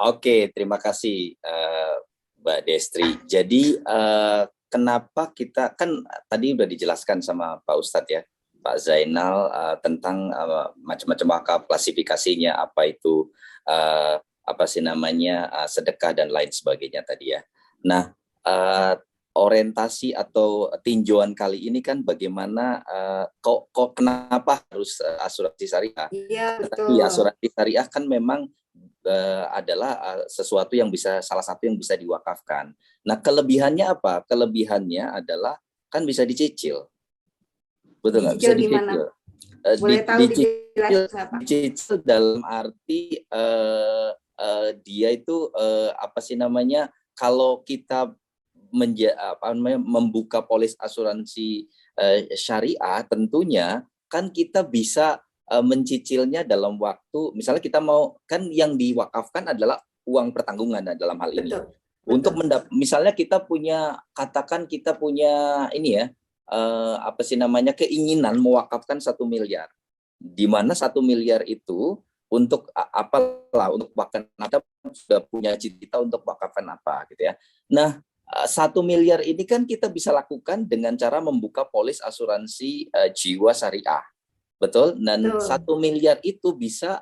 Oke, terima kasih Mbak Destri. Jadi kenapa kita kan tadi udah dijelaskan sama Pak Ustadz ya, Pak Zainal tentang macam-macam wakaf, klasifikasinya, apa itu apa sih namanya sedekah dan lain sebagainya tadi ya. Nah, orientasi atau tinjauan kali ini kan bagaimana kok kenapa harus asuransi syariah? Iya, betul. Tapi asuransi syariah kan memang adalah sesuatu yang salah satu yang bisa diwakafkan. Nah, kelebihannya apa? Kelebihannya adalah kan bisa dicicil. Betul nggak? Bisa dicicil. Boleh tahu dicicil dalam arti dia itu apa sih namanya? Kalau kita membuka polis asuransi syariah, tentunya kan kita bisa mencicilnya dalam waktu, misalnya kita mau, kan yang diwakafkan adalah uang pertanggungan dalam hal ini. Betul. Untuk misalnya kita punya, katakan kita punya ini ya, apa sih namanya, keinginan mewakafkan 1 miliar, di mana 1 miliar itu untuk apalah, untuk wakafkan, kita sudah punya cita untuk wakafkan apa gitu ya. Nah, 1 miliar ini kan kita bisa lakukan dengan cara membuka polis asuransi jiwa syariah. Betul, dan 1 miliar itu bisa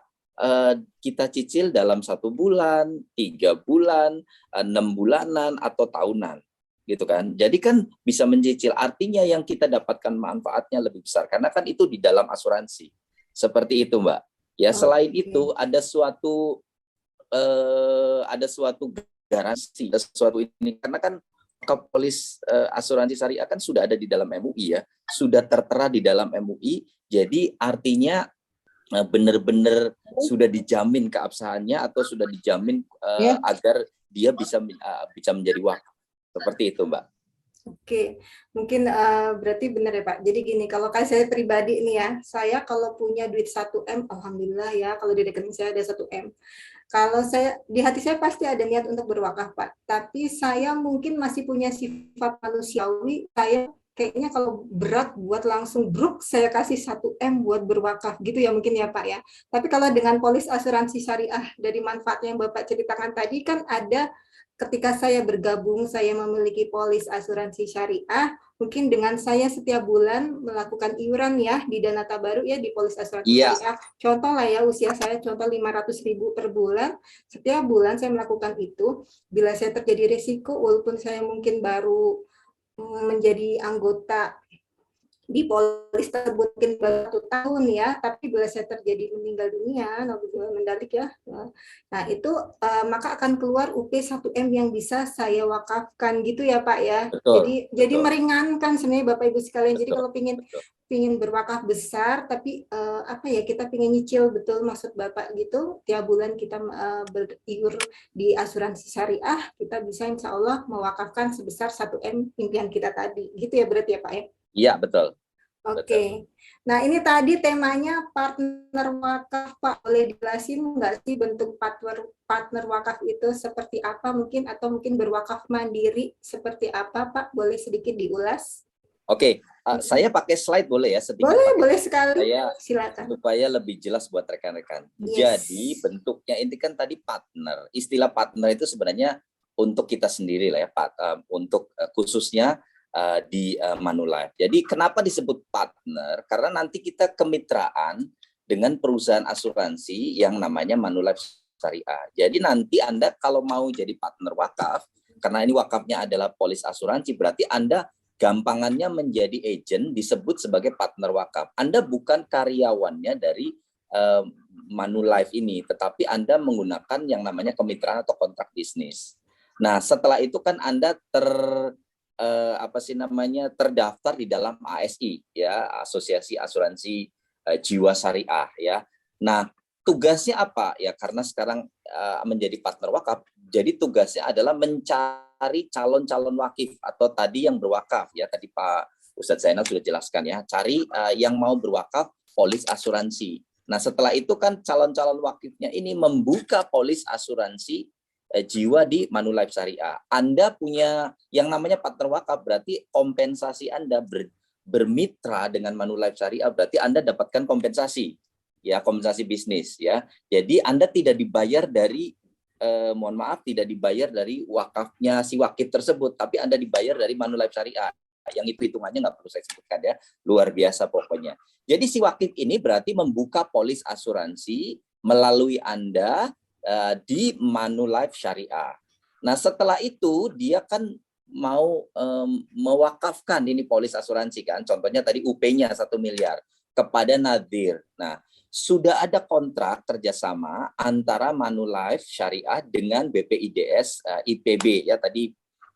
kita cicil dalam 1 bulan, 3 bulan, 6 bulanan, atau tahunan, gitu kan. Jadi kan bisa mencicil, artinya yang kita dapatkan manfaatnya lebih besar, karena kan itu di dalam asuransi. Seperti itu, Mbak. Ya, selain itu ada suatu garansi, ada suatu ini, karena kan polis asuransi syariah kan sudah ada di dalam MUI ya, sudah tertera di dalam MUI. Jadi artinya benar-benar sudah dijamin keabsahannya, atau sudah dijamin agar dia bisa menjadi wakaf. Seperti itu, Mbak. Oke, mungkin berarti benar ya Pak. Jadi gini, kalau saya pribadi nih ya, saya kalau punya duit 1M, alhamdulillah ya, kalau di rekening saya ada 1M. Kalau saya, di hati saya pasti ada niat untuk berwakaf Pak. Tapi saya mungkin masih punya sifat manusiawi, saya kayaknya kalau berat buat langsung bruk saya kasih 1M buat berwakaf gitu ya mungkin ya Pak ya. Tapi kalau dengan polis asuransi syariah dari manfaatnya yang Bapak ceritakan tadi kan ada, ketika saya bergabung, saya memiliki polis asuransi syariah, mungkin dengan saya setiap bulan melakukan iuran ya di Dana Tabaruk ya, di polis asuransi syariah. Contoh lah ya, usia saya contoh 500.000 per bulan, setiap bulan saya melakukan itu. Bila saya terjadi risiko, walaupun saya mungkin baru menjadi anggota di polis tersebut mungkin baru 1 tahun ya, tapi bila saya terjadi meninggal dunia, naudzubillah mendalik ya, nah itu maka akan keluar UP 1M yang bisa saya wakafkan gitu ya Pak ya. Betul, Jadi meringankan sebenarnya Bapak Ibu sekalian. Jadi kalau pingin berwakaf besar, tapi apa ya, kita pingin nyicil betul maksud Bapak gitu, tiap bulan kita beriur di asuransi syariah, kita bisa insya Allah mewakafkan sebesar 1M impian kita tadi, gitu ya berarti ya Pak ya? Iya, betul. Oke. Nah, ini tadi temanya partner wakaf, Pak. Boleh dijelasin nggak sih bentuk partner wakaf itu seperti apa mungkin, atau mungkin berwakaf mandiri seperti apa, Pak? Boleh sedikit diulas? Oke, saya pakai slide boleh ya? Sedikit boleh sekali. Silakan. Supaya lebih jelas buat rekan-rekan. Yes. Jadi bentuknya ini kan tadi partner. Istilah partner itu sebenarnya untuk kita sendiri lah ya, Pak. Untuk khususnya di Manulife. Jadi kenapa disebut partner? Karena nanti kita kemitraan dengan perusahaan asuransi yang namanya Manulife Syariah. Jadi nanti Anda kalau mau jadi partner wakaf, karena ini wakafnya adalah polis asuransi, berarti Anda gampangannya menjadi agent, disebut sebagai partner wakaf. Anda bukan karyawannya dari Manulife ini, tetapi Anda menggunakan yang namanya kemitraan atau kontrak bisnis. Nah, setelah itu kan Anda terdaftar di dalam ASI ya, Asosiasi Asuransi Jiwa Syariah ya. Nah, tugasnya apa ya, karena sekarang menjadi partner wakaf, jadi tugasnya adalah mencari calon-calon wakif atau tadi yang berwakaf ya, tadi Pak Ustadz Zainal sudah jelaskan ya, cari yang mau berwakaf polis asuransi. Nah, setelah itu kan calon-calon wakifnya ini membuka polis asuransi jiwa di Manulife Syariah. Anda punya yang namanya partner wakaf, berarti kompensasi Anda bermitra dengan Manulife Syariah, berarti Anda dapatkan kompensasi ya, kompensasi bisnis ya. Jadi Anda tidak dibayar dari mohon maaf tidak dibayar dari wakafnya si wakif tersebut, tapi Anda dibayar dari Manulife Syariah. Yang itu hitungannya nggak perlu saya sebutkan ya, luar biasa pokoknya. Jadi si wakif ini berarti membuka polis asuransi melalui Anda di Manulife Syariah. Nah setelah itu dia kan mau mewakafkan ini polis asuransi kan, contohnya tadi UP-nya 1 miliar kepada nadhir. Nah sudah ada kontrak kerjasama antara Manulife Syariah dengan BPIDS IPB ya, tadi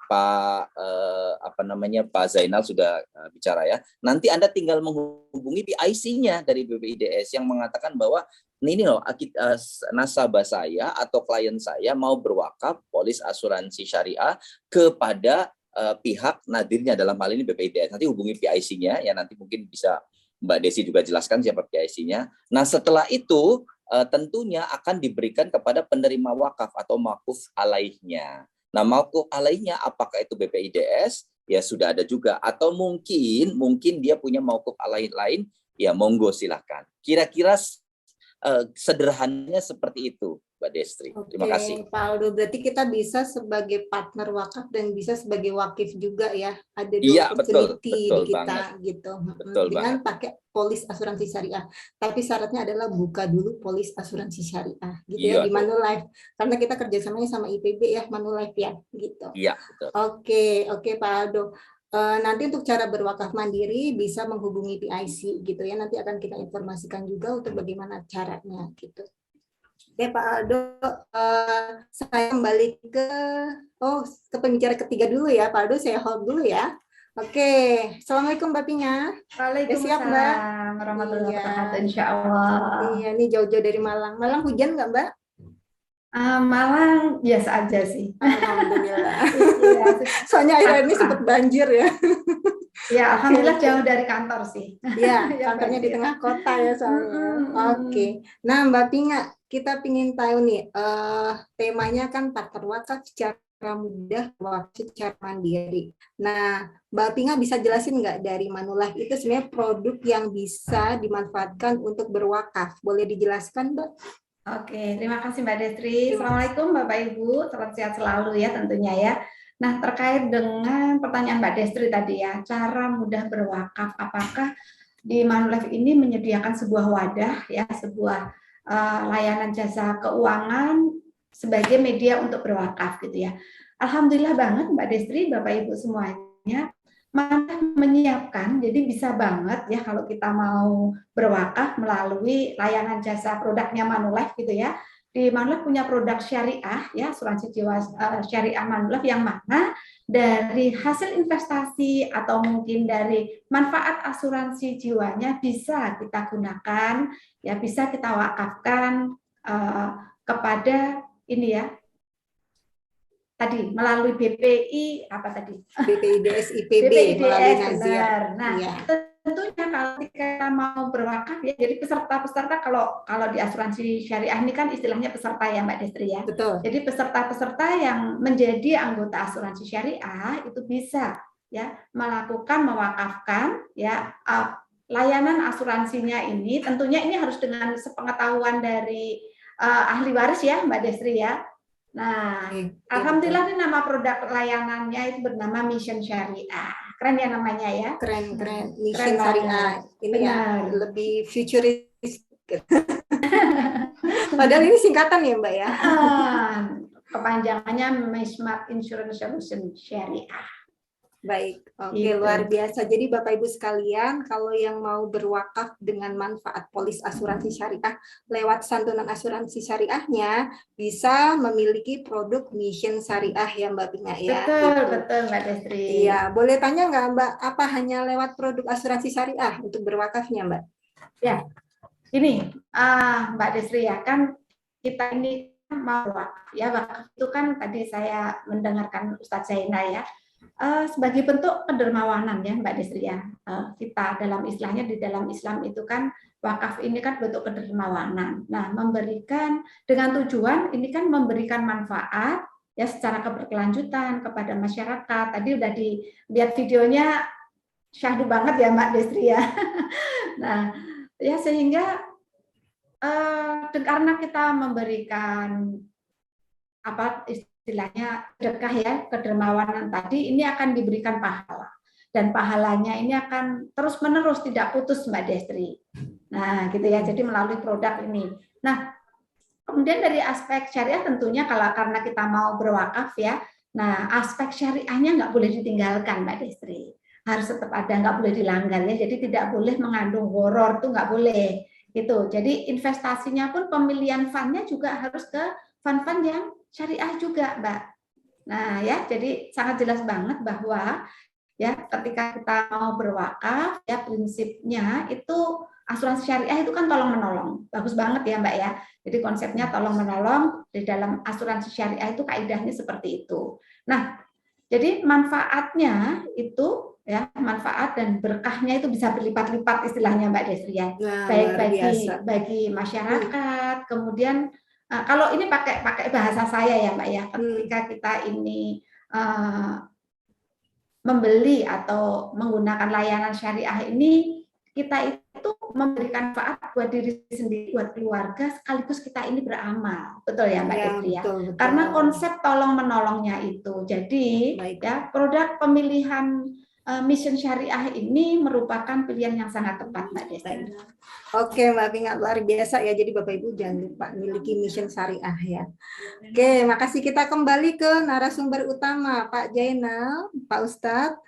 Pak Pak Zainal sudah bicara ya. Nanti Anda tinggal menghubungi PIC-nya dari BPIDS yang mengatakan bahwa ini loh nasabah saya atau klien saya mau berwakaf polis asuransi syariah kepada pihak nadirnya, dalam hal ini BPIDS. Nanti hubungi PIC-nya ya, nanti mungkin bisa Mbak Desi juga jelaskan siapa PIC-nya. Nah setelah itu tentunya akan diberikan kepada penerima wakaf atau mauquf alaihnya. Nah mauquf alaihnya apakah itu BPIDS? Ya sudah ada juga. Atau mungkin dia punya mauquf alaih lain, ya monggo silahkan. Kira-kira sederhananya seperti itu, Mbak Destri. Terima kasih. Pak Aldo, berarti kita bisa sebagai partner wakaf dan bisa sebagai wakif juga ya. Ada Iya, opportunity betul di kita banget. gitu. Betul dengan banget. pakai polis asuransi syariah. Tapi syaratnya adalah buka dulu polis asuransi syariah gitu Iya, ya di Manulife. Karena kita kerjasamanya sama IPB ya, Manulife ya gitu. Iya, betul. Oke Pak Aldo. Nanti untuk cara berwakaf mandiri bisa menghubungi PIC gitu ya. Nanti akan kita informasikan juga untuk bagaimana caranya gitu. Oke Pak Aldo, saya kembali ke pembicara ketiga dulu ya Pak Aldo, saya hold dulu ya. Oke, Assalamualaikum Mbak Pinya. Siap Mbak? Warahmatullahi wabarakatuh, insya Allah. Iya, ini jauh-jauh dari Malang. Malang hujan nggak Mbak? Malang biasa aja sih. Alhamdulillah. Iya, Soalnya akhir ini sempat banjir ya. ya, alhamdulillah jauh dari kantor sih. Iya, Ya, kantornya di Mbak. tengah kota ya soalnya. Oke. Nah, Mbak Pinga, kita pingin tahu nih, temanya kan partner wakaf secara mudah, wakaf secara mandiri. Nah, Mbak Pinga bisa jelasin nggak dari Manulife itu sebenarnya produk yang bisa dimanfaatkan untuk berwakaf? Boleh dijelaskan, Mbak? Oke, terima kasih Mbak Destri. Assalamualaikum Bapak Ibu, salam sehat selalu ya tentunya ya. Nah, terkait dengan pertanyaan Mbak Destri tadi ya, cara mudah berwakaf, apakah di Manulife ini menyediakan sebuah wadah ya, sebuah layanan jasa keuangan sebagai media untuk berwakaf gitu ya. Alhamdulillah banget Mbak Destri, Bapak Ibu semuanya, Manulife menyiapkan, jadi bisa banget ya kalau kita mau berwakaf melalui layanan jasa produknya Manulife gitu ya. Di Manulife punya produk syariah ya, asuransi jiwa syariah Manulife yang mana dari hasil investasi atau mungkin dari manfaat asuransi jiwanya bisa kita gunakan ya, bisa kita wakafkan kepada ini ya, tadi melalui BPI apa tadi? BPIDS IPB melalui Nazir. Benar. Nah, ya. Tentunya kalau kita mau berwakaf ya, jadi peserta-peserta kalau di asuransi syariah ini kan istilahnya peserta ya Mbak Destri ya. Betul. Jadi peserta-peserta yang menjadi anggota asuransi syariah itu bisa ya mewakafkan ya layanan asuransinya ini. Tentunya ini harus dengan sepengetahuan dari ahli waris ya Mbak Destri ya. Nah, alhamdulillah ini nama produk layanannya itu bernama Mission Syariah. Keren ya namanya ya. Keren. Mission Syariah. Ini ya lebih futuristik. Padahal ini singkatan ya Mbak ya. Kepanjangannya Mismat Insurance Solution Syariah. Baik, oke, Gitu. luar biasa. Jadi Bapak Ibu sekalian, kalau yang mau berwakaf dengan manfaat polis asuransi syariah lewat santunan asuransi syariahnya, bisa memiliki produk Mission Syariah ya Mbak Pina ya. Betul Mbak Destri. Iya, boleh tanya nggak Mbak, apa hanya lewat produk asuransi syariah untuk berwakafnya Mbak? Ya, ini Mbak Destri ya, kan kita ini mau wakaf ya, wakaf itu kan tadi saya mendengarkan Ustadz Zainal ya. Sebagai bentuk kedermawanan ya Mbak Destri ya, kita dalam istilahnya di dalam Islam itu kan wakaf ini kan bentuk kedermawanan. Nah, memberikan dengan tujuan ini kan memberikan manfaat ya secara keberkelanjutan kepada masyarakat. Tadi udah dilihat videonya syahdu banget ya Mbak Destri ya. Nah, ya sehingga karena kita memberikan apa istilahnya sedekah ya, kedermawanan tadi ini akan diberikan pahala. Dan pahalanya ini akan terus-menerus tidak putus Mbak Destri. Nah, gitu ya. Jadi melalui produk ini. Nah, kemudian dari aspek syariah tentunya karena kita mau berwakaf ya. Nah, aspek syariahnya nggak boleh ditinggalkan Mbak Destri. Harus tetap ada, nggak boleh dilanggar ya. Jadi tidak boleh mengandung horor, itu nggak boleh. Gitu. Jadi investasinya pun pemilihan fund-nya juga harus ke fund-fund yang syariah juga, Mbak. Nah, ya, jadi sangat jelas banget bahwa ya ketika kita mau berwakaf ya prinsipnya itu asuransi syariah itu kan tolong menolong, bagus banget ya Mbak ya. Jadi konsepnya tolong menolong, di dalam asuransi syariah itu kaidahnya seperti itu. Nah, jadi manfaatnya itu ya, manfaat dan berkahnya itu bisa berlipat-lipat istilahnya Mbak Destri ya. Nah, Baik biasa. bagi masyarakat, kemudian kalau ini pakai bahasa saya ya Mbak ya, ketika kita ini membeli atau menggunakan layanan syariah ini, kita itu memberikan manfaat buat diri sendiri, buat keluarga, sekaligus kita ini beramal. Betul ya Mbak Destri ya? Betul. Karena konsep tolong menolongnya itu. Jadi ya produk pemilihan mission syariah ini merupakan pilihan yang sangat tepat Mbak Destri. Oke Mbak Pingat, luar biasa ya. Jadi Bapak Ibu jangan lupa miliki mission syariah ya. Oke, makasih. Kita kembali ke narasumber utama Pak Jainal, Pak Ustadz.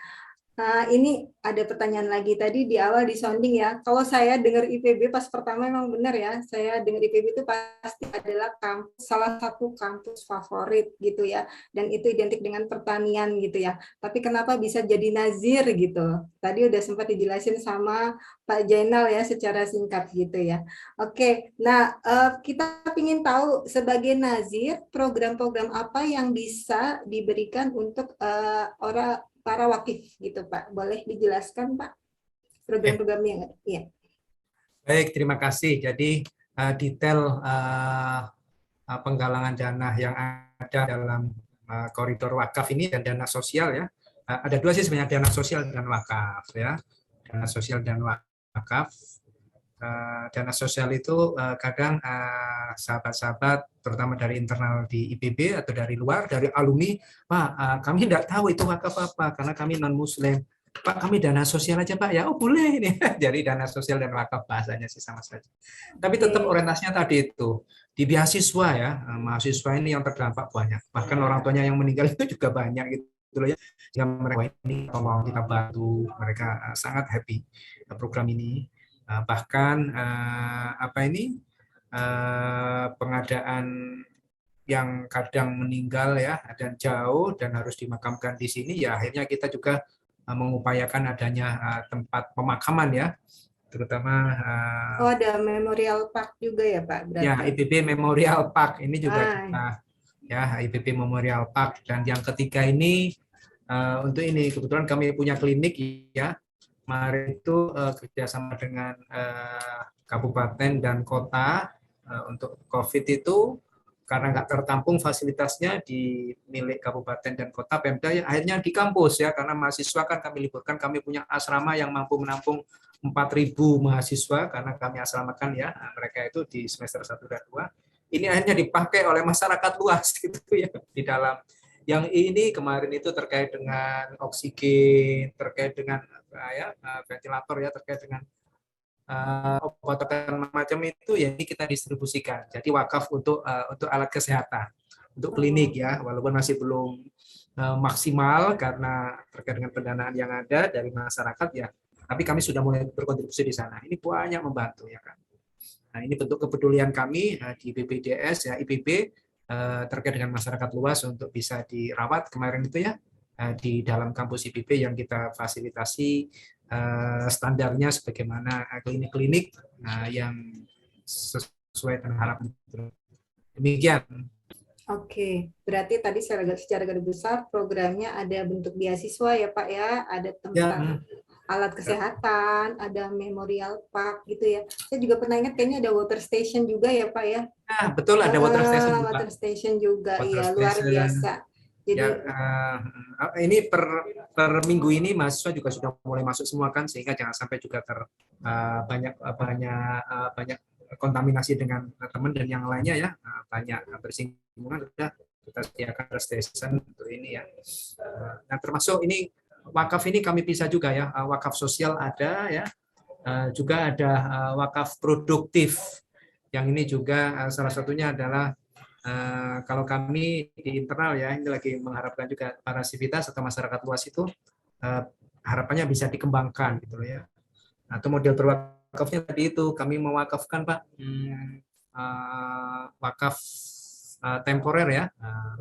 Nah, ini ada pertanyaan lagi tadi di awal di sounding ya. Kalau saya dengar IPB pas pertama memang benar ya. Saya dengar IPB itu pasti adalah salah satu kampus favorit gitu ya. Dan itu identik dengan pertanian gitu ya. Tapi kenapa bisa jadi nazir gitu? Tadi udah sempat dijelasin sama Pak Jainal ya secara singkat gitu ya. Oke, nah kita ingin tahu sebagai nazir program-program apa yang bisa diberikan untuk para wakif gitu Pak. Boleh dijelaskan Pak program-programnya nggak? Iya. Baik, terima kasih. Jadi detail penggalangan dana yang ada dalam koridor wakaf ini dan dana sosial ya. Ada dua sih sebenarnya, dana sosial dan wakaf ya. Dana sosial dan wakaf. Dana sosial itu kadang sahabat-sahabat terutama dari internal di IPB atau dari luar, dari alumni, Pak, kami tidak tahu itu wakaf apa karena kami non muslim. Pak, kami dana sosial aja Pak ya. Oh boleh ini. Jadi dana sosial dan wakaf bahasanya sih sama saja. Tapi tetap orientasinya tadi itu di beasiswa ya, mahasiswa ini yang terdampak banyak. Bahkan orang tuanya yang meninggal itu juga banyak gitu loh ya. Yang mereka ini tolong kita bantu, mereka sangat happy program ini. Bahkan pengadaan yang kadang meninggal ya dan jauh dan harus dimakamkan di sini ya akhirnya kita juga mengupayakan adanya tempat pemakaman ya, terutama ada Memorial Park juga ya Pak berarti. Ya, IPB Memorial Park ini juga kita ya, IPB Memorial Park. Dan yang ketiga ini untuk ini kebetulan kami punya klinik ya. Kemarin itu kerjasama dengan kabupaten dan kota untuk COVID itu karena nggak tertampung fasilitasnya di milik kabupaten dan kota Pemda ya, akhirnya di kampus ya, karena mahasiswa kan kami liburkan, kami punya asrama yang mampu menampung 4.000 mahasiswa karena kami asramakan ya, mereka itu di semester 1 dan 2. Ini akhirnya dipakai oleh masyarakat luas gitu ya di dalam. Yang ini kemarin itu terkait dengan oksigen, terkait dengan ventilator ya, terkait dengan obat-obatan macam itu ya, ini kita distribusikan. Jadi wakaf untuk alat kesehatan, untuk klinik ya, walaupun masih belum maksimal karena terkait dengan pendanaan yang ada dari masyarakat ya, tapi kami sudah mulai berkontribusi di sana. Ini banyak membantu ya kan. Nah, ini bentuk kepedulian kami di BPJS ya, IPB terkait dengan masyarakat luas untuk bisa dirawat kemarin itu ya di dalam kampus IPB yang kita fasilitasi standarnya sebagaimana klinik-klinik yang sesuai dengan harapan. Demikian. Oke, berarti tadi secara garis besar programnya ada bentuk beasiswa ya Pak ya, ada tempat alat kesehatan, ada Memorial Park gitu ya. Saya juga pernah ingat kayaknya ada water station juga ya Pak ya. Betul, ada water station juga. Water station juga, iya luar biasa. Jadi ini per minggu ini mahasiswa juga sudah mulai masuk semua kan, sehingga jangan sampai juga banyak kontaminasi dengan teman dan yang lainnya ya, banyak bersinggungan sudah kita sediakan station untuk ini ya. Nah, termasuk ini wakaf ini kami pisah juga ya, wakaf sosial ada ya, juga ada wakaf produktif. Yang ini juga salah satunya adalah kalau kami di internal ya, ini lagi mengharapkan juga para sivitas atau masyarakat luas itu harapannya bisa dikembangkan gitu loh ya. Atau model berwakafnya tadi itu kami mewakafkan Pak wakaf temporer ya,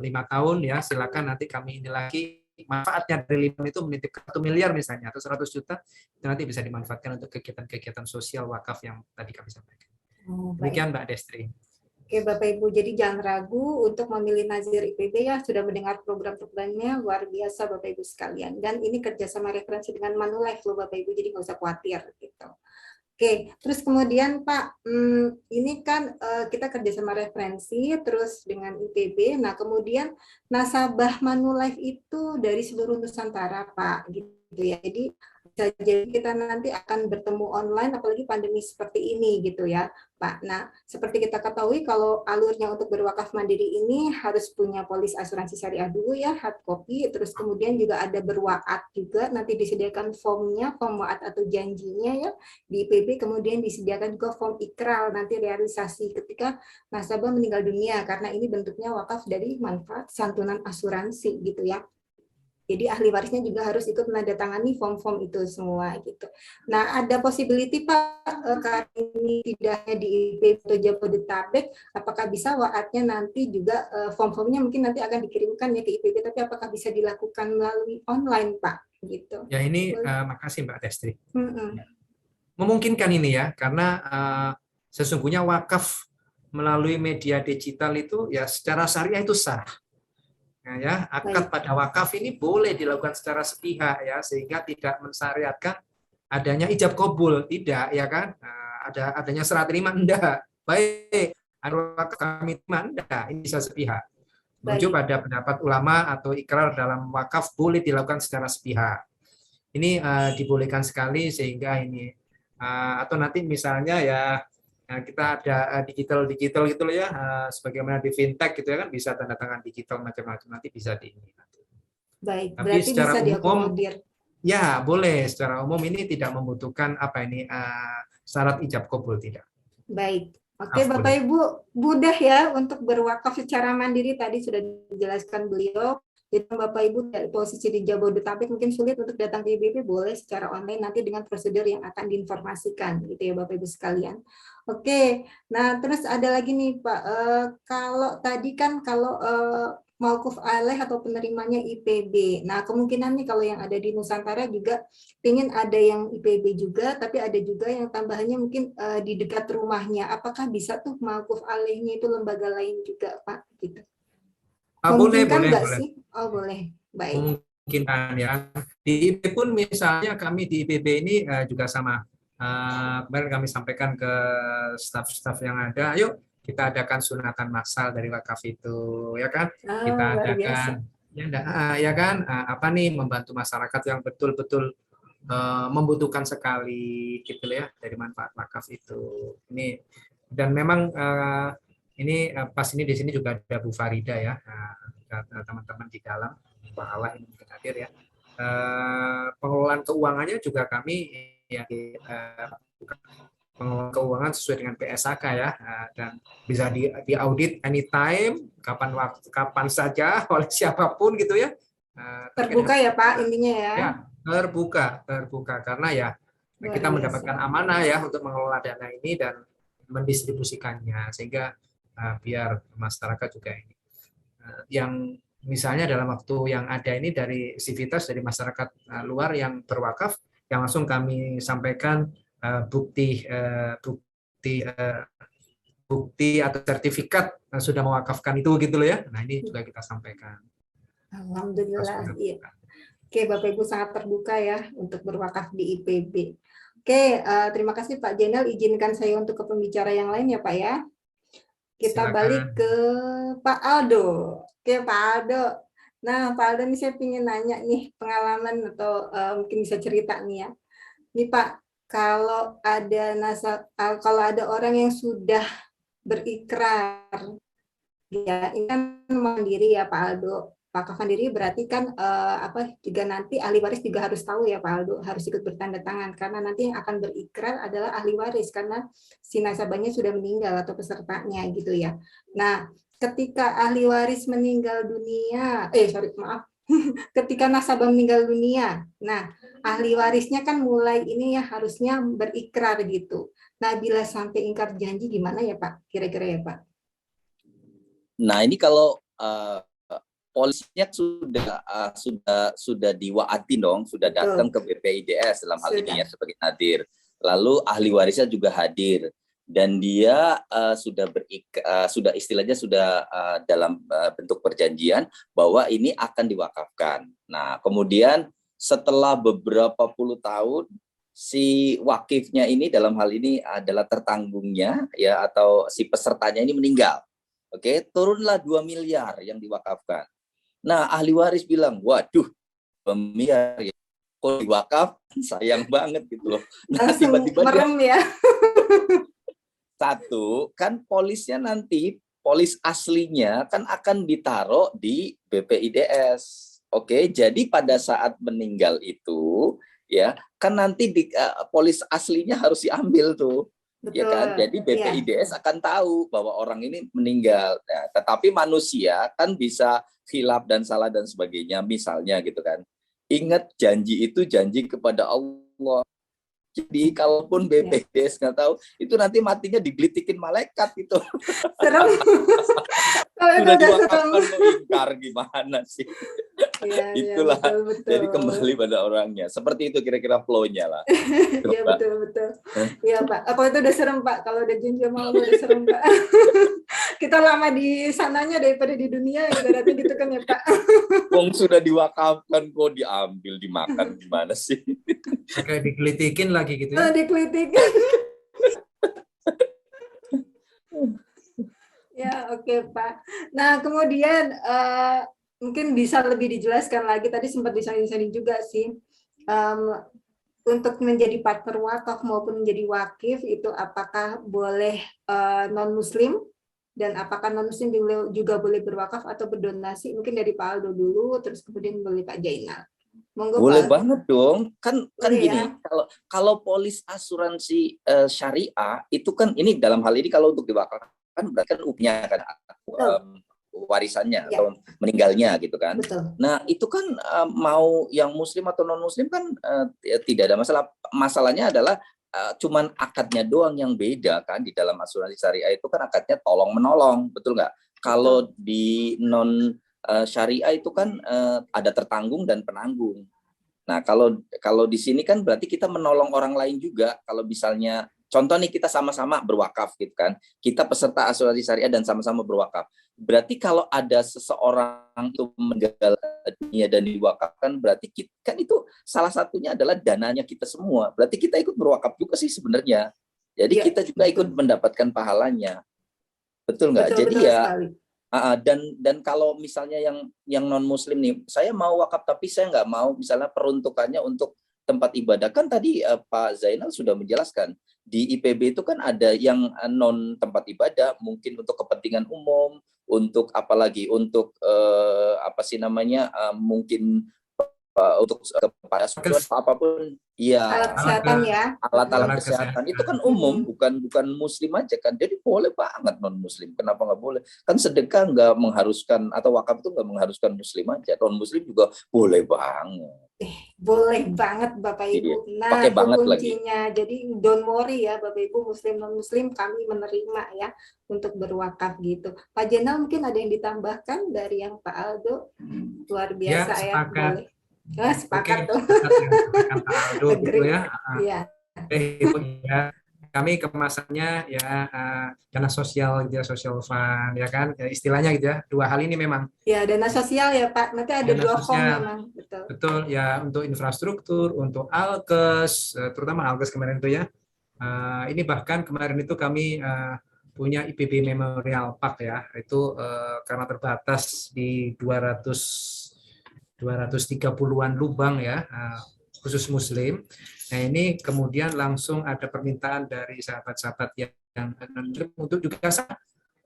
5 tahun ya, silakan nanti kami ini lagi manfaatnya dari 5 itu menitipkan 1 miliar misalnya atau 100 juta itu nanti bisa dimanfaatkan untuk kegiatan-kegiatan sosial wakaf yang tadi kami sampaikan. Demikian Mbak Destri. Oke Bapak Ibu, jadi jangan ragu untuk memilih Nazir IPB ya, sudah mendengar program-programnya, luar biasa Bapak Ibu sekalian. Dan ini kerjasama referensi dengan Manulife loh Bapak Ibu, jadi nggak usah khawatir gitu. Oke, terus kemudian Pak, ini kan kita kerjasama referensi terus dengan IPB. Nah kemudian nasabah Manulife itu dari seluruh Nusantara Pak, gitu ya. Jadi kita nanti akan bertemu online, apalagi pandemi seperti ini gitu ya Pak. Nah seperti kita ketahui kalau alurnya untuk berwakaf mandiri ini harus punya polis asuransi syariah dulu ya, hard copy. Terus kemudian juga ada berwaat juga, nanti disediakan formnya, form waat atau janjinya ya di IPB. Kemudian disediakan juga form ikrar nanti realisasi ketika nasabah meninggal dunia, karena ini bentuknya wakaf dari manfaat santunan asuransi gitu ya. Jadi ahli warisnya juga harus ikut menandatangani form-form itu semua gitu. Nah ada possibility Pak, karena ini tidak hanya di IPB atau Jabodetabek, apakah bisa waatnya nanti juga form-formnya mungkin nanti akan dikirimkan ya ke IPB, tapi apakah bisa dilakukan melalui online Pak? Gitu. Ya ini makasih Mbak Destri. Memungkinkan ini ya, karena sesungguhnya wakaf melalui media digital itu ya secara syariah itu sah. Nah, ya, akad pada wakaf ini boleh dilakukan secara sepihak ya, sehingga tidak mensyariatkan adanya ijab kabul, tidak ya kan? Adanya serah terima enggak. Baik, wakaf kami terima enggak, ini bisa sepihak. Menuju pada pendapat ulama atau ikrar dalam wakaf boleh dilakukan secara sepihak. Ini dibolehkan sekali sehingga ini atau nanti misalnya ya kita ada digital gitu loh ya, sebagaimana di fintech gitu ya kan, bisa tanda tangan digital macam-macam, nanti bisa di ini. Baik, tapi berarti secara bisa umum diakomodir. Ya boleh, secara umum ini tidak membutuhkan apa ini syarat ijab kabul, tidak. Baik, oke Bapak Ibu, mudah ya untuk berwakaf secara mandiri, tadi sudah dijelaskan beliau. Jadi Bapak Ibu dari posisi di Jabodetabek mungkin sulit untuk datang ke IPB, boleh secara online nanti dengan prosedur yang akan diinformasikan gitu ya Bapak Ibu sekalian. Oke, nah terus ada lagi nih Pak, kalau tadi kan kalau mauquf alaih atau penerimanya IPB. Nah kemungkinan nih kalau yang ada di Nusantara juga ingin ada yang IPB juga, tapi ada juga yang tambahannya mungkin di dekat rumahnya. Apakah bisa tuh mauquf alaihnya itu lembaga lain juga Pak? Gitu. Boleh. Sih? Oh boleh, baik. Memungkinkan ya. Di IPB pun misalnya kami di IPB ini juga sama. Kemarin kami sampaikan ke staf-staf yang ada, ayo kita adakan sunatan massal dari wakaf itu, ya kan? Kita adakan, ya kan? Apa nih membantu masyarakat yang betul-betul membutuhkan sekali, gitu ya, dari manfaat wakaf itu. Ini dan memang ini pas ini di sini juga ada Bu Farida ya, teman-teman di dalam, Pak Allah ini mungkin hadir ya. Pengelolaan keuangannya juga kami ya pengelolaan keuangan sesuai dengan PSAK ya, dan bisa diaudit anytime, kapan saja oleh siapapun gitu ya. Terbuka ya Pak intinya ya. Ya terbuka karena ya kita mendapatkan amanah ya untuk mengelola dana ini dan mendistribusikannya sehingga biar masyarakat juga ini yang misalnya dalam waktu yang ada ini dari sivitas dari masyarakat luar yang berwakaf, yang langsung kami sampaikan bukti atau sertifikat sudah mewakafkan itu gitu loh ya. Nah ini juga kita sampaikan. Alhamdulillah. Iya. Oke Bapak Ibu sangat terbuka ya untuk berwakaf di IPB. Oke, terima kasih Pak Jenel. Izinkan saya untuk ke pembicara yang lain ya Pak ya. Kita silakan. Balik ke Pak Aldo. Oke Pak Aldo. Nah Pak Aldo ini saya ingin nanya nih pengalaman atau mungkin bisa cerita nih ya. Nih Pak, kalau ada orang yang sudah berikrar Ya, ini kan mandiri ya Pak Aldo. Wakaf mandiri berarti kan juga nanti ahli waris juga harus tahu ya Pak Aldo, harus ikut bertanda tangan karena nanti yang akan berikrar adalah ahli waris karena si nasabahnya sudah meninggal atau pesertanya gitu ya. Nah, ketika ahli waris meninggal dunia, ketika nasabah meninggal dunia, nah ahli warisnya kan mulai ini ya harusnya berikrar gitu. Nah, bila sampai ingkar janji gimana ya Pak? Kira-kira ya Pak? Nah, ini kalau polisnya sudah diwaatin dong, sudah datang ke BPIDS dalam hal ini ya sebagai nadir. Lalu ahli warisnya juga hadir dan dia sudah istilahnya sudah dalam bentuk perjanjian bahwa ini akan diwakafkan. Nah, kemudian setelah beberapa puluh tahun si wakifnya ini dalam hal ini adalah tertanggungnya ya atau si pesertanya ini meninggal. Oke, turunlah 2 miliar yang diwakafkan. Nah, ahli waris bilang, waduh, 2 miliar ya. Kok diwakaf? Sayang banget gitu loh. Nah, tiba-tiba merem ya. Satu, kan polisnya nanti, polis aslinya kan akan ditaruh di BPIDS. Oke, jadi pada saat meninggal itu, ya kan nanti polis aslinya harus diambil tuh. Betul. Ya kan, jadi BPIDS akan tahu bahwa orang ini meninggal. Nah, tetapi manusia kan bisa khilaf dan salah dan sebagainya, misalnya gitu kan. Ingat janji itu janji kepada Allah. Jadi kalaupun BPIDS nggak tahu, itu nanti matinya digelitikin malaikat itu. Serem. Sudah diwakafkan mau ingkar gimana sih? Itulah. Ya, betul. Jadi kembali pada orangnya. Seperti itu kira-kira flow-nya lah. Iya betul. Iya Pak. Kalau itu udah serem Pak. Kalau udah janji sama Allah udah serem Pak. Kita lama di sananya daripada di dunia ibaratnya gitu kan ya Pak. Wong sudah diwakafkan kok diambil dimakan gimana sih? Kayak digelitikin lagi gitu ya. Digelitikin. Ya, oke Pak. Nah, kemudian mungkin bisa lebih dijelaskan lagi, tadi sempat disanding-sanding juga sih, untuk menjadi partner wakaf maupun menjadi wakif, itu apakah boleh non-muslim, dan apakah non-muslim juga boleh berwakaf atau berdonasi, mungkin dari Pak Aldo dulu, terus kemudian boleh Pak Jainal. Monggo, boleh Pak. Banget dong, kan gini, ya? kalau polis asuransi syariah, itu kan ini dalam hal ini kalau untuk diwakafkan, kan berarti kan upnya kan warisannya atau meninggalnya gitu kan. Betul. Nah itu kan mau yang muslim atau non muslim kan tidak ada masalah. Masalahnya adalah cuman akadnya doang yang beda kan. Di dalam asuransi syariah itu kan akadnya tolong menolong, betul nggak? Kalau di non syariah itu kan ada tertanggung dan penanggung. Nah kalau di sini kan berarti kita menolong orang lain juga. Kalau misalnya contoh nih kita sama-sama berwakaf gitu kan. Kita peserta asuransi syariah dan sama-sama berwakaf. Berarti kalau ada seseorang itu meninggal dunia dan diwakafkan, berarti kita, kan itu salah satunya adalah dananya kita semua. Berarti kita ikut berwakaf juga sih sebenarnya. Jadi kita juga ikut mendapatkan pahalanya. Betul nggak? Jadi ya dan kalau misalnya yang non muslim nih, saya mau wakaf tapi saya nggak mau misalnya peruntukannya untuk tempat ibadah, kan tadi Pak Zainal sudah menjelaskan di IPB itu kan ada yang non tempat ibadah, mungkin untuk kepentingan umum, untuk apalagi untuk mungkin untuk kepada apapun, iya, alat kesehatan ya, alat kesehatan itu kan umum, bukan muslim aja kan, jadi boleh banget non muslim, kenapa nggak boleh? Kan sedekah nggak mengharuskan atau wakaf itu nggak mengharuskan muslim aja, non muslim juga boleh banget. Boleh banget Bapak Ibu. Nah, itu kuncinya. Jadi don't worry ya Bapak Ibu, muslim non muslim kami menerima ya untuk berwakaf gitu. Pak Jenal mungkin ada yang ditambahkan dari yang Pak Aldo? Luar biasa ya. Boleh. Sepakat tuh. Pak Aldo gitu ya. Iya. Ibu ya. Kami kemasannya ya dana sosial gitu ya, social fund ya kan, ya, istilahnya gitu ya, dua hal ini memang. Ya, dana sosial ya Pak, nanti ada dua form memang. Betul ya, untuk infrastruktur, untuk alkes, terutama alkes kemarin itu ya. Ini bahkan kemarin itu kami punya IPB Memorial Park ya, itu karena terbatas di 230-an lubang ya, khusus muslim. Nah ini kemudian langsung ada permintaan dari sahabat-sahabat yang untuk juga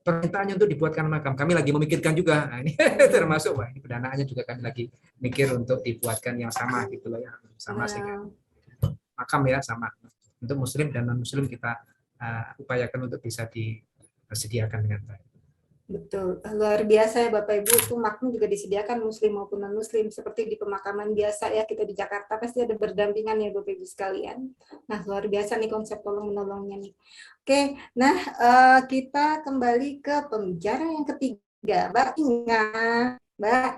permintaannya untuk dibuatkan makam. Kami lagi memikirkan juga. Nah, ini termasuk ini pendanaannya juga kami lagi mikir untuk dibuatkan yang sama gitu loh ya, sama sehingga makam ya sama untuk muslim dan non muslim kita upayakan untuk bisa disediakan dengan baik. Betul, luar biasa ya Bapak Ibu, itu makam juga disediakan muslim maupun non muslim seperti di pemakaman biasa ya, kita di Jakarta pasti ada berdampingan ya Bapak Ibu sekalian. Nah, luar biasa nih konsep tolong menolongnya nih. Oke, nah kita kembali ke pembicara yang ketiga, Mbak Inga. Mbak,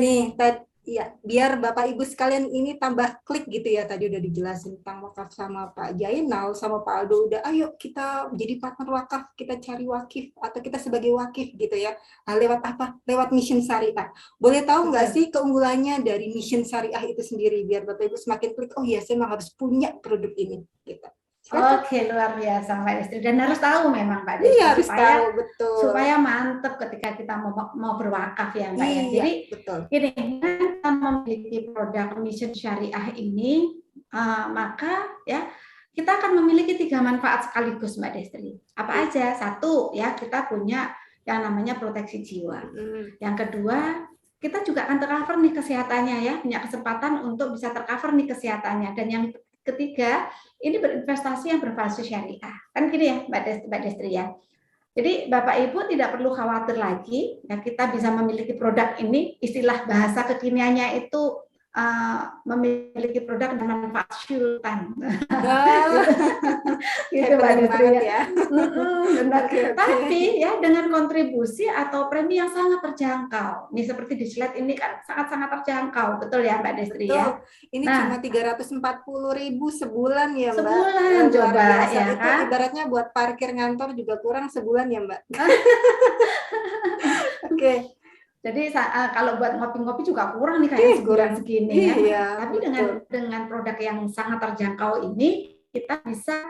nih ya, biar Bapak Ibu sekalian ini tambah klik gitu ya, tadi udah dijelasin tentang wakaf sama Pak Jainal, sama Pak Aldo, udah ayo kita jadi partner wakaf, kita cari wakif, atau kita sebagai wakif gitu ya. Nah, lewat apa? Lewat Mission Syariah. Boleh tahu nggak sih keunggulannya dari Mission Syariah itu sendiri, biar Bapak Ibu semakin klik, oh iya saya memang harus punya produk ini. Gitu. Oke, luar biasa Mbak Destri, dan harus tahu memang Mbak Destri, iya, harus tahu, betul. Supaya mantap ketika kita mau berwakaf ya Mbak. Iya, Jadi betul. Gini, kita memiliki produk Mission Syariah ini, maka ya kita akan memiliki 3 manfaat sekaligus Mbak Destri. Apa aja? Satu ya, kita punya yang namanya proteksi jiwa. Yang kedua, kita juga akan tercover nih kesehatannya ya, punya kesempatan untuk bisa tercover nih kesehatannya. Dan yang ketiga, ini berinvestasi yang berbasis syariah. Kan gini ya Mbak Destri ya. Jadi Bapak Ibu tidak perlu khawatir lagi, ya kita bisa memiliki produk ini, istilah bahasa kekiniannya itu memiliki produk dengan manfaat sultan. Gitu Mbak Destri ya. Benar. Tapi ya dengan kontribusi atau premi yang sangat terjangkau. Nih seperti di slide ini kan sangat-sangat terjangkau, betul ya Mbak Destri ya. Ini cuma 340.000 sebulan ya Mbak. Sebulan coba ya itu kan. Ibaratnya buat parkir ngantor juga kurang sebulan ya Mbak. Oke. Jadi kalau buat ngopi-ngopi juga kurang nih kayak sebulan segini ya. Iya, tapi dengan produk yang sangat terjangkau ini kita bisa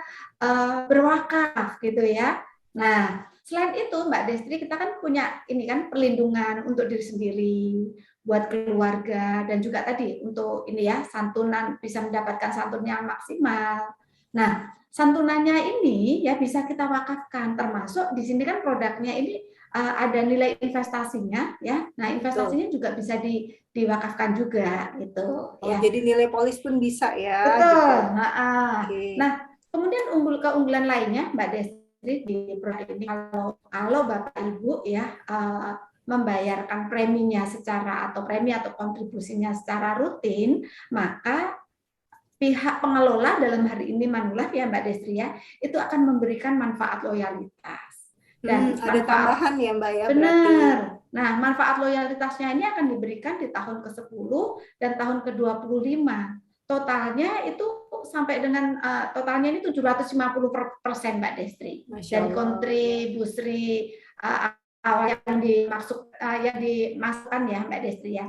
berwakaf gitu ya. Nah, selain itu Mbak Destri, kita kan punya ini kan perlindungan untuk diri sendiri, buat keluarga, dan juga tadi untuk ini ya santunan, bisa mendapatkan santunan yang maksimal. Nah, santunannya ini ya bisa kita wakafkan, termasuk di sini kan produknya ini ada nilai investasinya ya. Nah, investasinya juga bisa diwakafkan juga gitu. Oh, ya. Jadi nilai polis pun bisa ya. Betul. Gitu. Nah, kemudian keunggulan lainnya Mbak Destri di produk ini, kalau Bapak Ibu ya membayarkan preminya atau kontribusinya secara rutin, maka pihak pengelola dalam hari ini Manulife ya Mbak Destri ya, itu akan memberikan manfaat loyalitas. Dan ada tambahan ya Mbak ya. Benar. Berarti. Nah, manfaat loyalitasnya ini akan diberikan di tahun ke-10 dan tahun ke-25. Totalnya itu sampai dengan totalnya ini 750% Mbak Destri. Dari kontribusi awal yang dimasukkan ya Mbak Destri ya.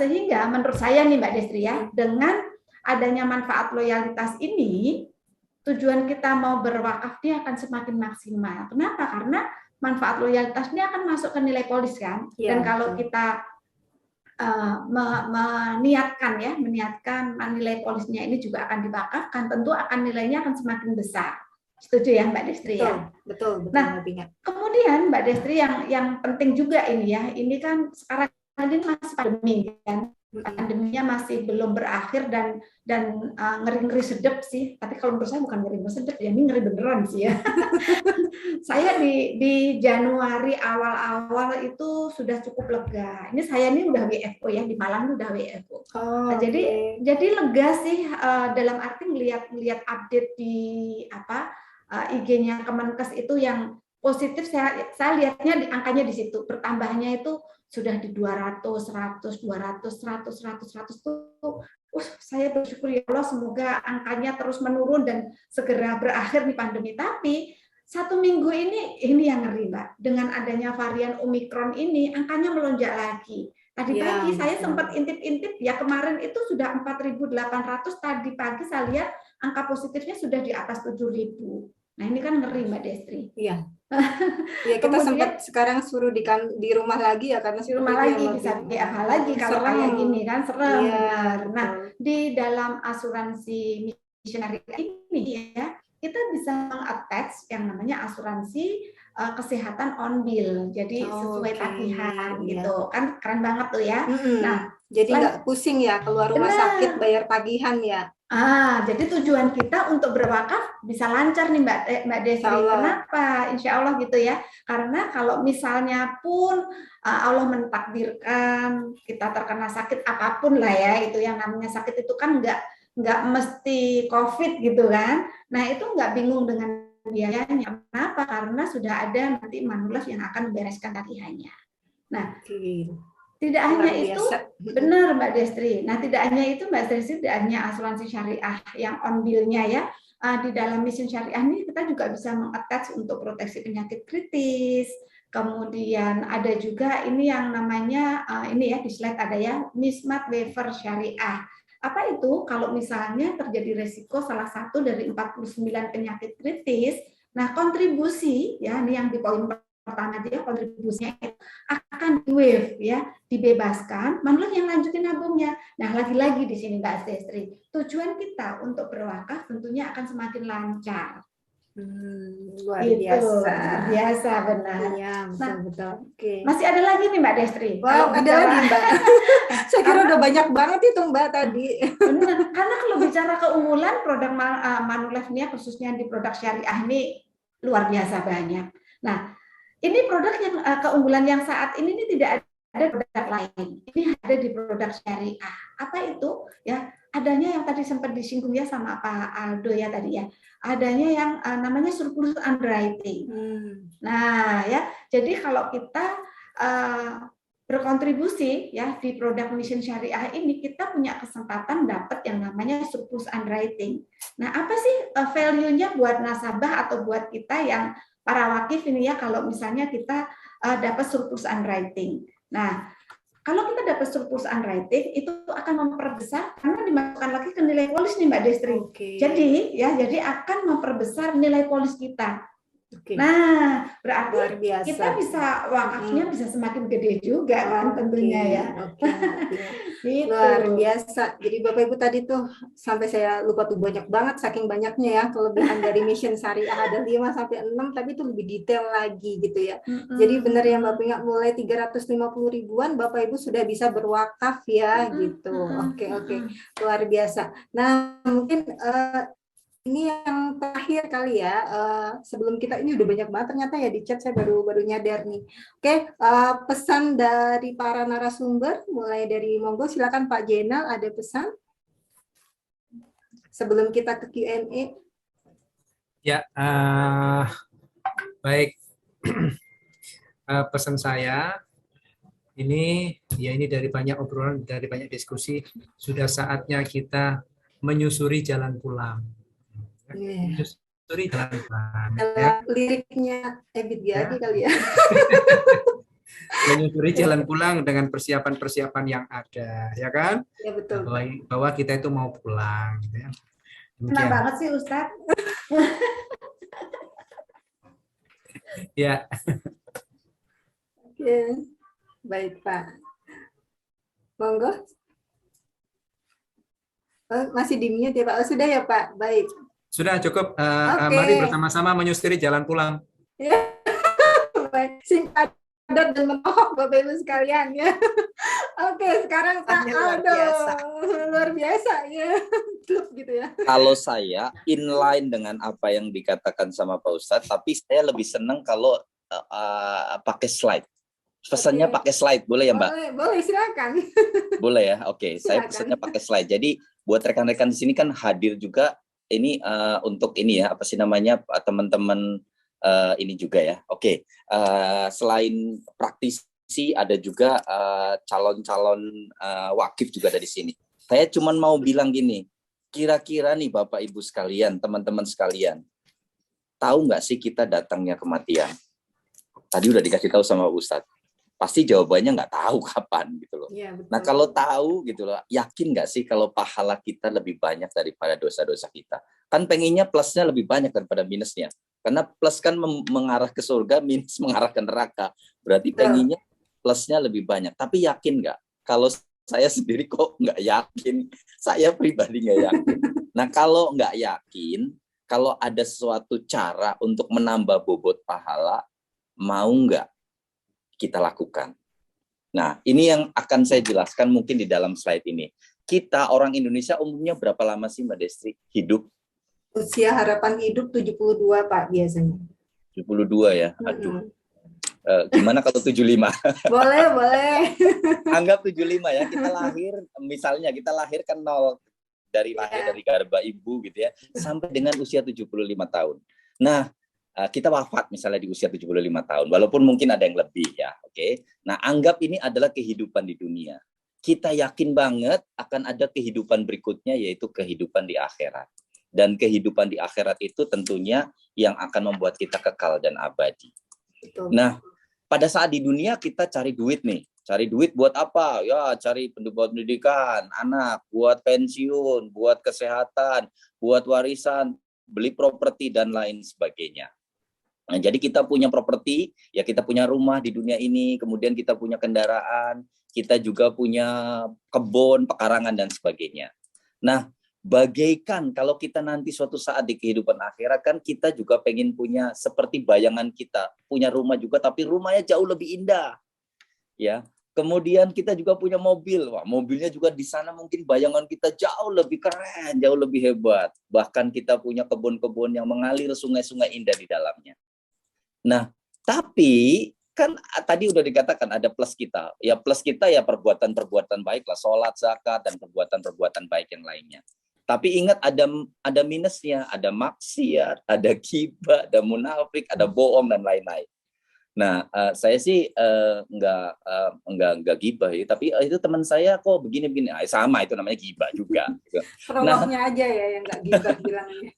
Sehingga menurut saya nih Mbak Destri ya, dengan adanya manfaat loyalitas ini, tujuan kita mau berwakaf ini akan semakin maksimal. Kenapa? Karena manfaat loyalitas ini akan masuk ke nilai polis kan. Ya, dan kalau kita meniatkan nilai polisnya ini juga akan diwakafkan, tentu akan nilainya akan semakin besar. Setuju ya Mbak Destri ya? Betul. Nah, kemudian Mbak Destri yang penting juga ini ya, ini kan sekarang ini masih pandemi kan. Pandeminya masih belum berakhir dan ngeri-ngeri sedep sih. Tapi kalau menurut saya bukan ngeri-ngeri sedep, ya ini ngeri beneran sih ya. Saya di Januari awal-awal itu sudah cukup lega. Ini saya ini udah WFO ya, di Malang udah WFO. Nah, jadi lega sih dalam arti melihat update di IG-nya Kemenkes itu yang positif. Saya lihatnya angkanya di situ, bertambahnya itu sudah di 200, 100, 200, 100, 100 tuh. Saya bersyukur ya Allah, semoga angkanya terus menurun dan segera berakhir di pandemi. Tapi 1 minggu ini yang ngeri Mbak. Dengan adanya varian Omikron ini, angkanya melonjak lagi. Tadi pagi saya sempat intip-intip ya, kemarin itu sudah 4.800, tadi pagi saya lihat angka positifnya sudah di atas 7.000. Nah ini kan ngeri Mbak Destri. Iya. Ya kita sempat sekarang suruh di rumah lagi ya, karena di rumah lagi bisa apa lagi kalau kayak gini kan serem. Benar. Nah di dalam asuransi Mission Syariah ini ya, kita bisa meng-attach yang namanya asuransi kesehatan on bill, jadi sesuai Oke, tagihan iya. gitu kan, keren banget tuh ya. Nah, Jadi nggak pusing ya keluar rumah sakit bayar tagihan ya. jadi tujuan kita untuk berwakaf bisa lancar nih Mbak Desri. Kenapa? Insya Allah gitu ya. Karena kalau misalnya pun Allah mentakdirkan kita terkena sakit apapun lah ya, itu yang namanya sakit itu kan nggak mesti COVID gitu kan. Nah itu nggak bingung dengan biayanya. Kenapa? Karena sudah ada nanti Manulaf yang akan membereskan tagihannya. Nah, tidak hanya itu, benar Mbak Destri. Nah, tidak hanya itu Mbak Destri, tidak hanya asuransi syariah yang on bill-nya ya. Di dalam Mission Syariah ini kita juga bisa mengattach untuk proteksi penyakit kritis. Kemudian ada juga ini yang namanya ini ya di slide ada ya, Mismat Waiver Syariah. Apa itu? Kalau misalnya terjadi resiko salah satu dari 49 penyakit kritis, nah kontribusi ya ini yang di poin pertama dia kontribusinya akan di-waive ya, dibebaskan, Manulaf yang lanjutin nabungnya. Nah, lagi-lagi di sini Mbak Destri, tujuan kita untuk berwakaf tentunya akan semakin lancar. Luar biasa. Biasa benar. Iya, betul-betul. Oke. Masih ada lagi nih Mbak Destri. Wow, ada lagi Mbak. Saya kira udah banyak banget itu Mbak tadi. Benar, karena kalau bicara keunggulan produk Manulaf ini khususnya di produk syariah ini luar biasa banyak. Nah, ini produk yang keunggulan yang saat ini tidak ada produk lain. Ini ada di produk syariah. Apa itu? Ya, adanya yang tadi sempat disinggung ya sama Pak Aldo ya tadi ya. Adanya yang namanya surplus underwriting. Nah, ya. Jadi kalau kita berkontribusi ya di produk Mission Syariah ini, kita punya kesempatan dapat yang namanya surplus underwriting. Nah, apa sih value-nya buat nasabah atau buat kita yang para wakif ini ya, kalau misalnya kita dapat surplus underwriting. Nah, kalau kita dapat surplus underwriting itu akan memperbesar karena dimasukkan lagi ke nilai polis nih Mbak Destri. Jadi akan memperbesar nilai polis kita. Nah, berarti kita bisa wakafnya bisa semakin gede juga kan tentunya ya. Gitu. Luar biasa. Jadi Bapak Ibu tadi tuh sampai saya lupa tuh banyak banget saking banyaknya ya kelebihan dari Mission Syariah ada 5 sampai 6 tapi itu lebih detail lagi gitu ya. Jadi benar ya Mbak Pinga mulai 350 ribuan Bapak Ibu sudah bisa berwakaf ya gitu. Oke. Luar biasa. Nah, mungkin ini yang terakhir kali ya, sebelum kita ini udah banyak banget ternyata ya di chat saya baru nyadar nih. Oke, pesan dari para narasumber, mulai dari monggo silakan Pak Jenal ada pesan sebelum kita ke Q&A. Ya, baik. Pesan saya ini dari banyak obrolan, dari banyak diskusi, sudah saatnya kita menyusuri jalan pulang. Menyusuri jalan pulang. Ya. Liriknya Ebit Gyadi kali ya. Menyusuri jalan pulang dengan persiapan-persiapan yang ada, ya kan? Ya betul. Bahwa kita itu mau pulang, gitu ya. Senang banget sih Ustadz. Ya. Oke, baik Pak. Monggo. Masih di mute ya Pak? Oh, sudah ya Pak? Baik. Sudah cukup. Mari bersama-sama menyusuri jalan pulang. Ya. Baik. Singkat dan menohok Bapak Ibu sekalian ya. Oke, sekarang Pak Aldo. Luar biasa ya. Klub gitu ya. Kalau saya inline dengan apa yang dikatakan sama Pak Ustadz, tapi saya lebih senang kalau pakai slide. Pesannya pakai slide, boleh ya Mbak? Boleh silakan. Boleh ya, oke. Saya pesannya pakai slide. Jadi buat rekan-rekan di sini kan hadir juga ini untuk ini ya, apa sih namanya, teman-teman ini juga ya. Oke. Selain praktisi ada juga calon-calon wakif juga ada di sini. Saya cuma mau bilang gini, kira-kira nih Bapak Ibu sekalian, teman-teman sekalian, tahu nggak sih kita datangnya kematian? Tadi udah dikasih tahu sama Ustadz. Pasti jawabannya nggak tahu kapan gitu loh. Ya, nah kalau tahu gitu loh, yakin nggak sih kalau pahala kita lebih banyak daripada dosa-dosa kita? Kan pengennya plusnya lebih banyak daripada minusnya. Karena plus kan mengarah ke surga, minus mengarah ke neraka. Berarti pengennya plusnya lebih banyak. Tapi yakin nggak? Kalau saya sendiri kok nggak yakin. Saya pribadi nggak yakin. Nah kalau nggak yakin, kalau ada suatu cara untuk menambah bobot pahala, mau nggak kita lakukan? Nah, ini yang akan saya jelaskan mungkin di dalam slide ini. Kita orang Indonesia umumnya berapa lama sih Mbak Destri hidup? Usia harapan hidup 72 Pak biasanya. 72 ya, aduh. Gimana kalau 75? Boleh. Anggap 75 ya, kita lahir, misalnya kita lahir kan nol, dari lahir dari garba ibu gitu ya, sampai dengan usia 75 tahun. Nah, kita wafat misalnya di usia 75 tahun, walaupun mungkin ada yang lebih ya, oke. Nah, anggap ini adalah kehidupan di dunia. Kita yakin banget akan ada kehidupan berikutnya, yaitu kehidupan di akhirat. Dan kehidupan di akhirat itu tentunya yang akan membuat kita kekal dan abadi. Betul. Nah, pada saat di dunia kita cari duit nih. Cari duit buat apa? Ya, cari pendidikan anak, buat pensiun, buat kesehatan, buat warisan, beli properti, dan lain sebagainya. Nah, jadi kita punya properti, ya kita punya rumah di dunia ini, kemudian kita punya kendaraan, kita juga punya kebun, pekarangan, dan sebagainya. Nah, bagaikan kalau kita nanti suatu saat di kehidupan akhirat kan kita juga pengen punya seperti bayangan kita, punya rumah juga tapi rumahnya jauh lebih indah. Ya. Kemudian kita juga punya mobil. Wah, mobilnya juga di sana mungkin bayangan kita jauh lebih keren, jauh lebih hebat. Bahkan kita punya kebun-kebun yang mengalir sungai-sungai indah di dalamnya. Nah, tapi kan tadi udah dikatakan ada plus kita. Ya plus kita ya perbuatan-perbuatan baik lah, sholat, zakat, dan perbuatan-perbuatan baik yang lainnya. Tapi ingat ada minusnya, ada maksiat, ada ghibah, ada munafik, ada bohong, dan lain-lain. Nah, saya sih enggak ghibah ya, tapi itu teman saya kok begini-begini. Sama, itu namanya ghibah juga. Prolognya aja ya yang enggak ghibah bilangnya.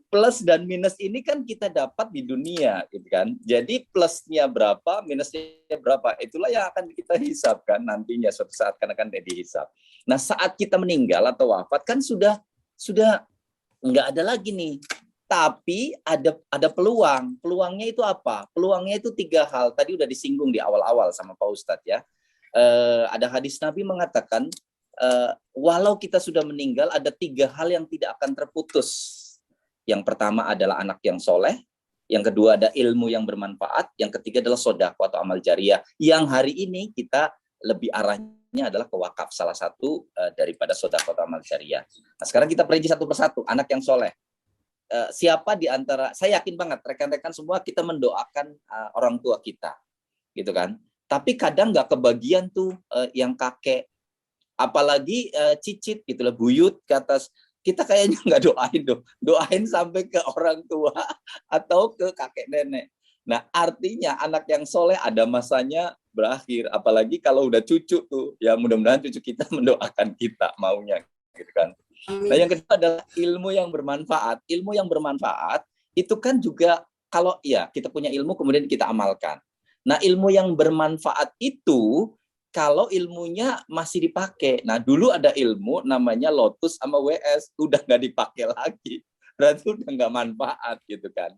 Plus dan minus ini kan kita dapat di dunia, gitu kan. Jadi plusnya berapa, minusnya berapa, itulah yang akan kita hisapkan nantinya suatu saat kan akan dihisap. Nah, saat kita meninggal atau wafat kan sudah nggak ada lagi nih. Tapi ada peluang. Peluangnya itu apa? Peluangnya itu 3 hal. Tadi udah disinggung di awal-awal sama Pak Ustadz ya. Ada hadis Nabi mengatakan, walau kita sudah meninggal, ada 3 hal yang tidak akan terputus. Yang pertama adalah anak yang soleh. Yang kedua ada ilmu yang bermanfaat. Yang ketiga adalah sedekah atau amal jariah. Yang hari ini kita lebih arahnya adalah ke wakaf, salah satu daripada sedekah atau amal jariah. Nah, sekarang kita perinci satu persatu. Anak yang soleh. Siapa di antara, saya yakin banget rekan-rekan semua kita mendoakan orang tua kita, gitu kan. Tapi kadang nggak kebagian tuh yang kakek, apalagi cicit gitu lah, buyut ke atas. Kita kayaknya nggak doain dong, doain sampai ke orang tua atau ke kakek nenek. Nah, artinya anak yang soleh ada masanya berakhir, apalagi kalau udah cucu tuh, ya mudah-mudahan cucu kita mendoakan kita maunya, gitu kan. Nah, yang kedua adalah ilmu yang bermanfaat. Ilmu yang bermanfaat itu kan juga kalau ya kita punya ilmu kemudian kita amalkan. Nah, ilmu yang bermanfaat itu kalau ilmunya masih dipakai. Nah, dulu ada ilmu namanya Lotus sama WS, udah nggak dipakai lagi. Berarti udah nggak manfaat gitu kan.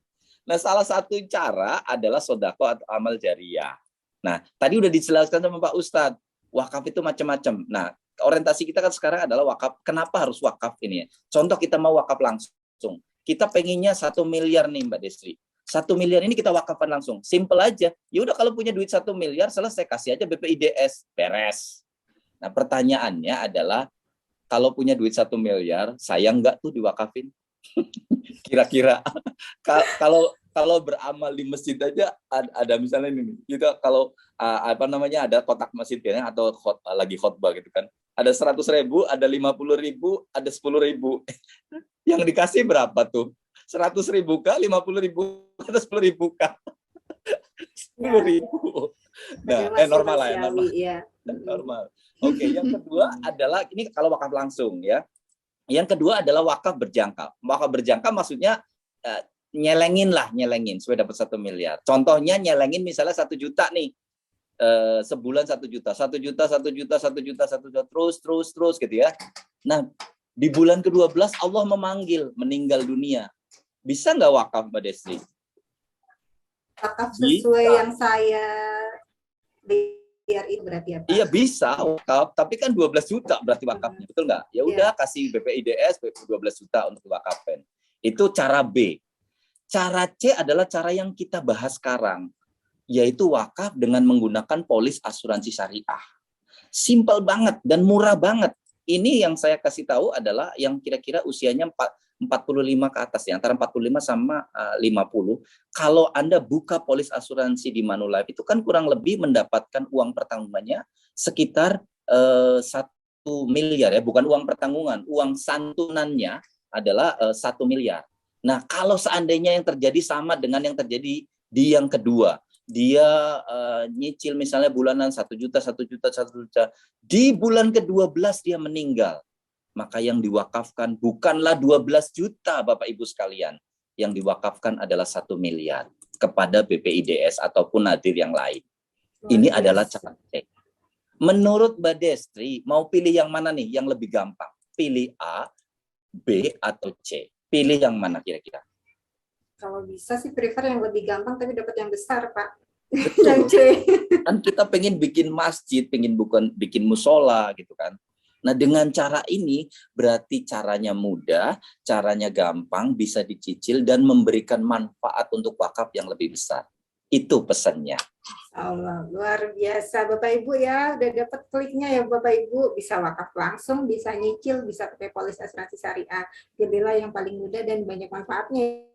Nah, salah satu cara adalah sedekah atau amal jariah. Nah, tadi udah dijelaskan sama Pak Ustadz, wakaf itu macam-macam. Nah, orientasi kita kan sekarang adalah wakaf. Kenapa harus wakaf ini ya? Contoh kita mau wakaf langsung. Kita pengennya 1 miliar nih Mbak Destri. 1 miliar ini kita wakafkan langsung. Simple aja. Ya udah kalau punya duit 1 miliar selesai, kasih aja BPIDS, beres. Nah, pertanyaannya adalah kalau punya duit 1 miliar, sayang nggak tuh diwakafin? Kira-kira kalau beramal di masjid aja ada misalnya ini kita kalau ada kotak masjid ya, atau lagi khotbah gitu kan, ada 100.000, ada 50.000, ada 10.000. Yang dikasih berapa tuh? 100.000 kah, 50.000 atau 10.000 kah? 10.000. Nah, normal lah ya, normal. Ya. Normal. Oke, yang kedua adalah ini kalau wakaf langsung ya. Yang kedua adalah wakaf berjangka. Wakaf berjangka maksudnya nyelengin supaya dapat 1 miliar. Contohnya nyelengin misalnya 1 juta nih. Sebulan 1 juta, 1 juta, 1 juta, 1 juta, 1 juta, terus gitu ya. Nah, di bulan ke-12 Allah memanggil meninggal dunia. Bisa nggak wakaf Mbak Destri? Wakaf sesuai yang saya biar itu berarti apa? Iya bisa wakaf, tapi kan 12 juta berarti wakafnya, betul nggak? Ya udah kasih BPIDS 12 juta untuk wakafin. Itu cara B. Cara C adalah cara yang kita bahas sekarang. yaitu wakaf dengan menggunakan polis asuransi syariah. Simpel banget dan murah banget. Ini yang saya kasih tahu adalah yang kira-kira usianya 45 ke atas, ya, antara 45 sama 50. Kalau Anda buka polis asuransi di Manulife itu kan kurang lebih mendapatkan uang pertanggungannya sekitar 1 miliar, ya, bukan uang pertanggungan, uang santunannya adalah 1 miliar. Nah, kalau seandainya yang terjadi sama dengan yang terjadi di yang kedua, dia nyicil misalnya bulanan 1 juta, 1 juta, 1 juta. Di bulan ke-12 dia meninggal. Maka yang diwakafkan bukanlah 12 juta Bapak Ibu sekalian. Yang diwakafkan adalah 1 miliar kepada BPIDS ataupun nadir yang lain. Ini adalah cara cek. Menurut Mbak Destri, mau pilih yang mana nih yang lebih gampang? Pilih A, B, atau C? Pilih yang mana kira-kira? Kalau bisa sih prefer yang lebih gampang tapi dapat yang besar, Pak. Betul. Yang C. Kan kita pengen bikin masjid, pengen bikin musola gitu kan. Nah, dengan cara ini berarti caranya mudah, caranya gampang, bisa dicicil dan memberikan manfaat untuk wakaf yang lebih besar. Itu pesannya. Allah, luar biasa Bapak Ibu ya, udah dapat kliknya ya Bapak Ibu, bisa wakaf langsung, bisa nyicil, bisa pakai polis asuransi syariah. Jadilah yang paling mudah dan banyak manfaatnya.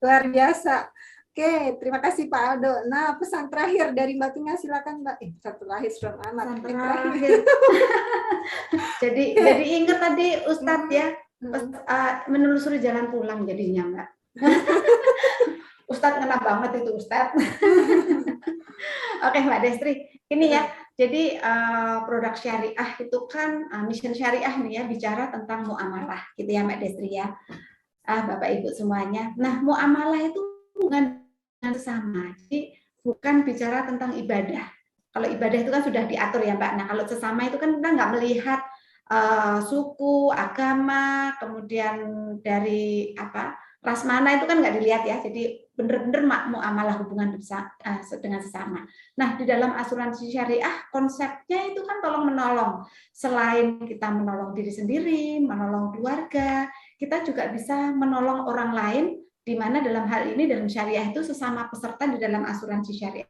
Luar biasa. Oke, terima kasih Pak Aldo. Nah, pesan terakhir dari Mbak Tina, silakan Mbak. Pesan terakhir serem amat. Jadi ingat tadi Ustadz ya, menelusuri jalan pulang jadinya Mbak. Ustadz ngena banget itu Ustadz. Oke Mbak Destri, ini ya. Jadi produk syariah itu kan mission syariah nih ya, bicara tentang muamalah gitu ya Mbak Destri ya. Bapak Ibu semuanya. Nah, muamalah itu bukan sesama. Jadi bukan bicara tentang ibadah. Kalau ibadah itu kan sudah diatur ya Mbak. Nah, kalau sesama itu kan kita nggak melihat suku, agama, kemudian dari ras mana itu kan nggak dilihat ya. Jadi benar-benar muamalah hubungan dengan sesama. Nah, di dalam asuransi syariah konsepnya itu kan tolong menolong. Selain kita menolong diri sendiri, menolong keluarga, kita juga bisa menolong orang lain, di mana dalam hal ini dalam syariah itu sesama peserta di dalam asuransi syariah.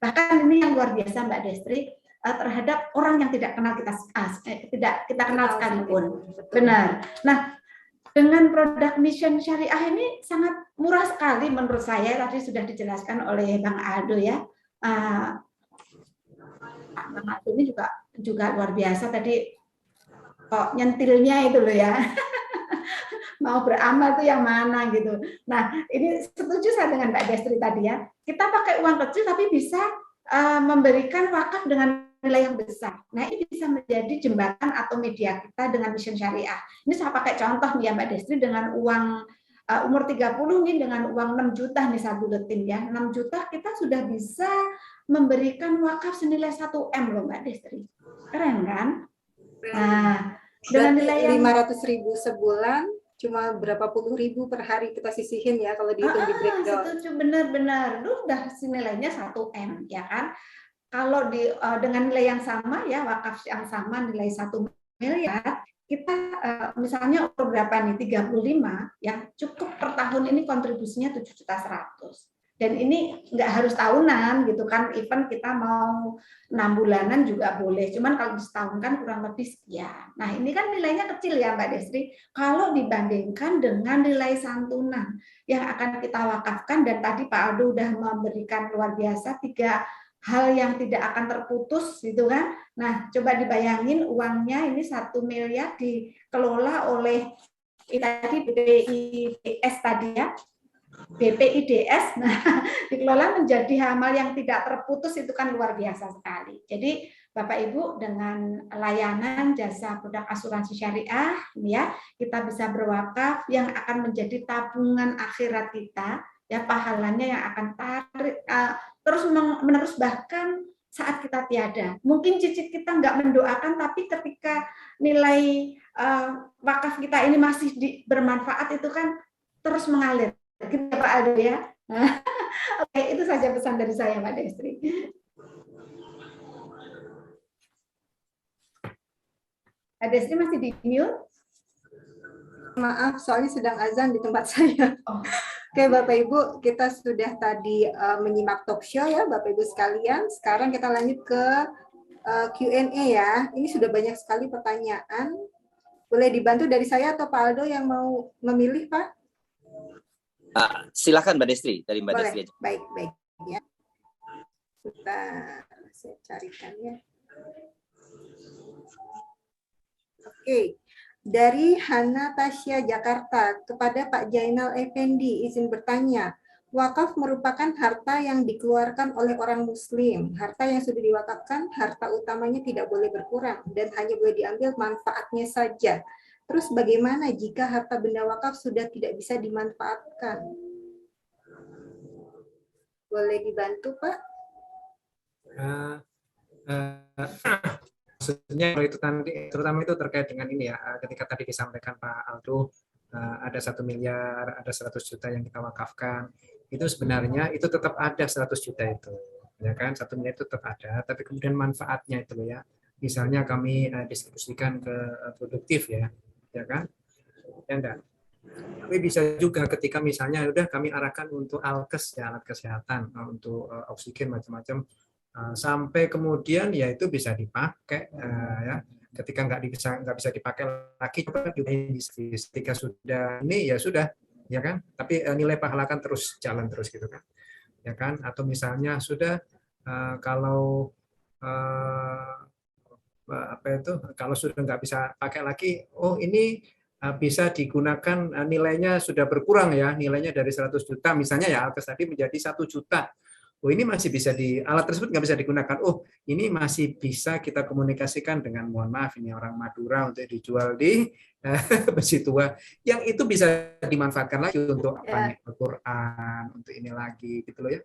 Bahkan ini yang luar biasa Mbak Destri, terhadap orang yang tidak kenal tidak kita kenal sekalipun. Benar. Nah, dengan produk mission syariah ini sangat murah sekali menurut saya, tadi sudah dijelaskan oleh Bang Aldo ya. Bang Aldo ini juga luar biasa tadi kok nyentilnya itu loh ya. Mau beramal tuh yang mana gitu. Nah, ini setuju saya dengan Mbak Destri tadi ya. Kita pakai uang kecil tapi bisa memberikan wakaf dengan nilai yang besar. Nah, ini bisa menjadi jembatan atau media kita dengan mission syariah. Ini saya pakai contoh nih ya Mbak Destri, dengan uang umur 30 nih, dengan uang 6 juta nih saya buletin ya. 6 juta kita sudah bisa memberikan wakaf senilai 1 M loh Mbak Destri. Keren kan? Nah, dengan nilai yang 500.000 sebulan, cuma berapa puluh ribu per hari kita sisihin ya kalau dihitung di breakdown. Setuju, benar-benar. Udah nilainya 1 M ya kan. Kalau dengan nilai yang sama ya, wakaf yang sama nilai 1 miliar, kita misalnya umur berapa nih, 35 ya, cukup per tahun ini kontribusinya 7.100.000. Dan ini nggak harus tahunan gitu kan, even kita mau 6 bulanan juga boleh. Cuman kalau setahun kan kurang lebih sekian. Nah, ini kan nilainya kecil ya Mbak Destri. Kalau dibandingkan dengan nilai santunan yang akan kita wakafkan, dan tadi Pak Aldo udah memberikan luar biasa 3 hal yang tidak akan terputus gitu kan. Nah, coba dibayangin uangnya ini 1 miliar dikelola oleh tadi BPIDS tadi ya. BPIDS, nah dikelola menjadi amal yang tidak terputus, itu kan luar biasa sekali. Jadi Bapak Ibu, dengan layanan jasa produk asuransi syariah ini ya, kita bisa berwakaf yang akan menjadi tabungan akhirat kita ya, pahalanya yang akan terus menerus bahkan saat kita tiada. Mungkin cicit kita nggak mendoakan, tapi ketika nilai wakaf kita ini masih bermanfaat, itu kan terus mengalir. Gitu Pak Aldo ya. Oke, itu saja pesan dari saya Mbak Destri. Mbak Destri masih di mute? maaf, soalnya sedang azan di tempat saya. Oke, Bapak Ibu, kita sudah tadi menyimak talk show ya, Bapak Ibu sekalian. Sekarang kita lanjut ke Q&A ya. Ini sudah banyak sekali pertanyaan. Boleh dibantu dari saya atau Pak Aldo yang mau memilih, Pak? Silakan Mbak Destri, dari Mbak Boleh. Destri aja. Baik, baik. Ya. Saya carikan ya. Oke. Dari Hana Tasya Jakarta kepada Pak Jainal Effendi, izin bertanya, wakaf merupakan harta yang dikeluarkan oleh orang muslim. Harta yang sudah diwakafkan, harta utamanya tidak boleh berkurang dan hanya boleh diambil manfaatnya saja. Terus bagaimana jika harta benda wakaf sudah tidak bisa dimanfaatkan? Boleh dibantu, Pak? Maksudnya kalau itu nanti, terutama itu terkait dengan ini ya, ketika tadi disampaikan Pak Aldo, ada 1 miliar, ada 100 juta yang kita wakafkan, itu sebenarnya itu tetap ada 100 juta itu, ya kan, 1 miliar itu tetap ada, tapi kemudian manfaatnya itu ya, misalnya kami distribusikan ke produktif ya kan, ya enggak. Tapi bisa juga ketika misalnya udah kami arahkan untuk alkes ya, alat kesehatan, untuk oksigen macam-macam, sampai kemudian ya itu bisa dipakai ya, ketika nggak bisa dipakai lagi coba juga ketika sudah ini ya sudah ya kan, tapi nilai pahala kan terus jalan terus gitu kan ya kan, atau misalnya sudah kalau apa itu, kalau sudah nggak bisa pakai lagi, oh ini bisa digunakan, nilainya sudah berkurang ya, nilainya dari 100 juta misalnya ya alkes tadi menjadi 1 juta. Oh ini masih bisa alat tersebut nggak bisa digunakan. Oh ini masih bisa kita komunikasikan dengan, mohon maaf ini orang Madura, untuk dijual di Besi Tua, yang itu bisa dimanfaatkan lagi untuk apa, Al-Quran, untuk ini lagi gitu loh ya.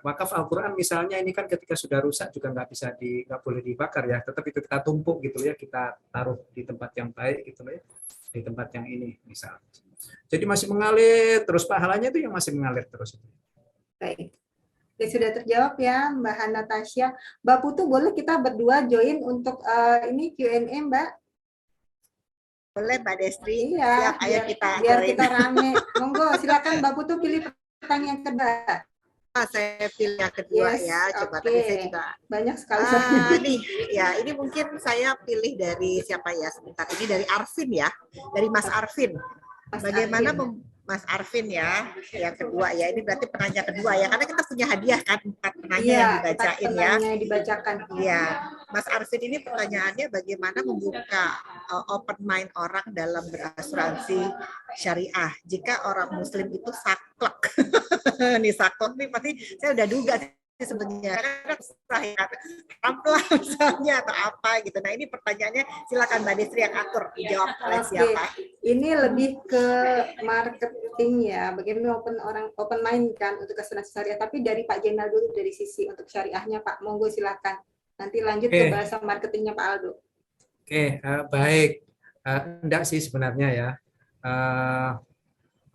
Wakaf Al-Quran misalnya ini kan ketika sudah rusak juga nggak boleh dibakar ya, tetap itu kita tumpuk gitu ya, kita taruh di tempat yang baik gitu loh ya, di tempat yang ini misal. Jadi masih mengalir terus, pahalanya itu yang masih mengalir terus. Baik. Oke, sudah terjawab ya Mbak Hana Tasya. Mbak Putu, boleh kita berdua join untuk ini Q&A, Mbak? Boleh Mbak Destri. Iya, siap, ayo kita biar join. kita rame. Monggo, silakan Mbak Putu pilih pertanyaan kedua. Saya pilih yang kedua ya. Coba tadi saya juga banyak sekali. Nih, ya ini mungkin saya pilih dari siapa ya sebentar. Ini dari Arvin ya, dari Mas Arvin. Bagaimana Mas Arvin ya, yang kedua ya, ini berarti penanya kedua ya, karena kita punya hadiah kan 4 penanya yang dibacain ya. Dibacakan. Iya, Mas Arvin ini pertanyaannya bagaimana membuka open mind orang dalam berasuransi syariah jika orang Muslim itu saklek. Nih saklek nih pasti saya udah duga sebenarnya apalah misalnya atau apa gitu. Nah ini pertanyaannya, silakan Mbak Destri yang atur, dijawab oleh siapa. Ini lebih ke marketing ya, bagaimana open mind kan untuk asuransi syariah, tapi dari Pak Jenal dulu, dari sisi untuk syariahnya Pak, monggo silakan. Nanti lanjut ke bahasa marketingnya Pak Aldo. Oke, baik. Enggak sih sebenarnya ya.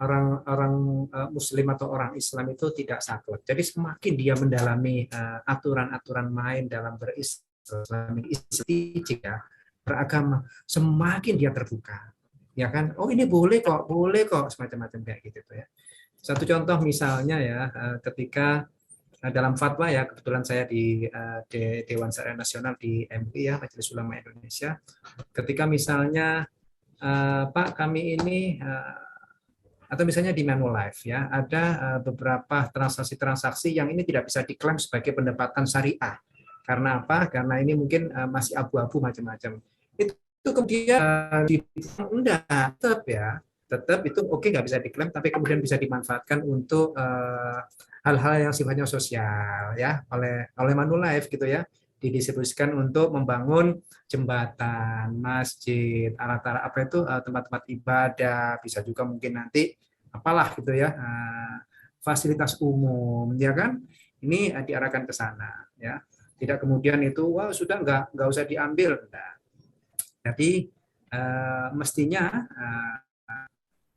Orang Muslim atau orang Islam itu tidak saklek. Jadi semakin dia mendalami aturan-aturan main dalam berislami, ya, beragama, semakin dia terbuka. Ya kan? Oh ini boleh kok, semacam-macam kayak gitu ya. Satu contoh misalnya ya, ketika dalam fatwa ya, kebetulan saya di Dewan Syariah Nasional di MUI ya, Majelis Ulama Indonesia, ketika misalnya Pak kami ini atau misalnya di Manulife ya, ada beberapa transaksi-transaksi yang ini tidak bisa diklaim sebagai pendapatan syariah. Karena apa? Karena ini mungkin masih abu-abu macam-macam. Itu kemudian enggak, tetap itu oke, nggak bisa diklaim, tapi kemudian bisa dimanfaatkan untuk hal-hal yang sifatnya sosial ya, oleh Manulife gitu ya, didistribusikan untuk membangun jembatan, masjid, alat-alat apa itu, tempat-tempat ibadah, bisa juga mungkin nanti apalah gitu ya, fasilitas umum ya kan, ini diarahkan ke sana ya, tidak kemudian itu wah sudah nggak usah diambil. Nah, jadi mestinya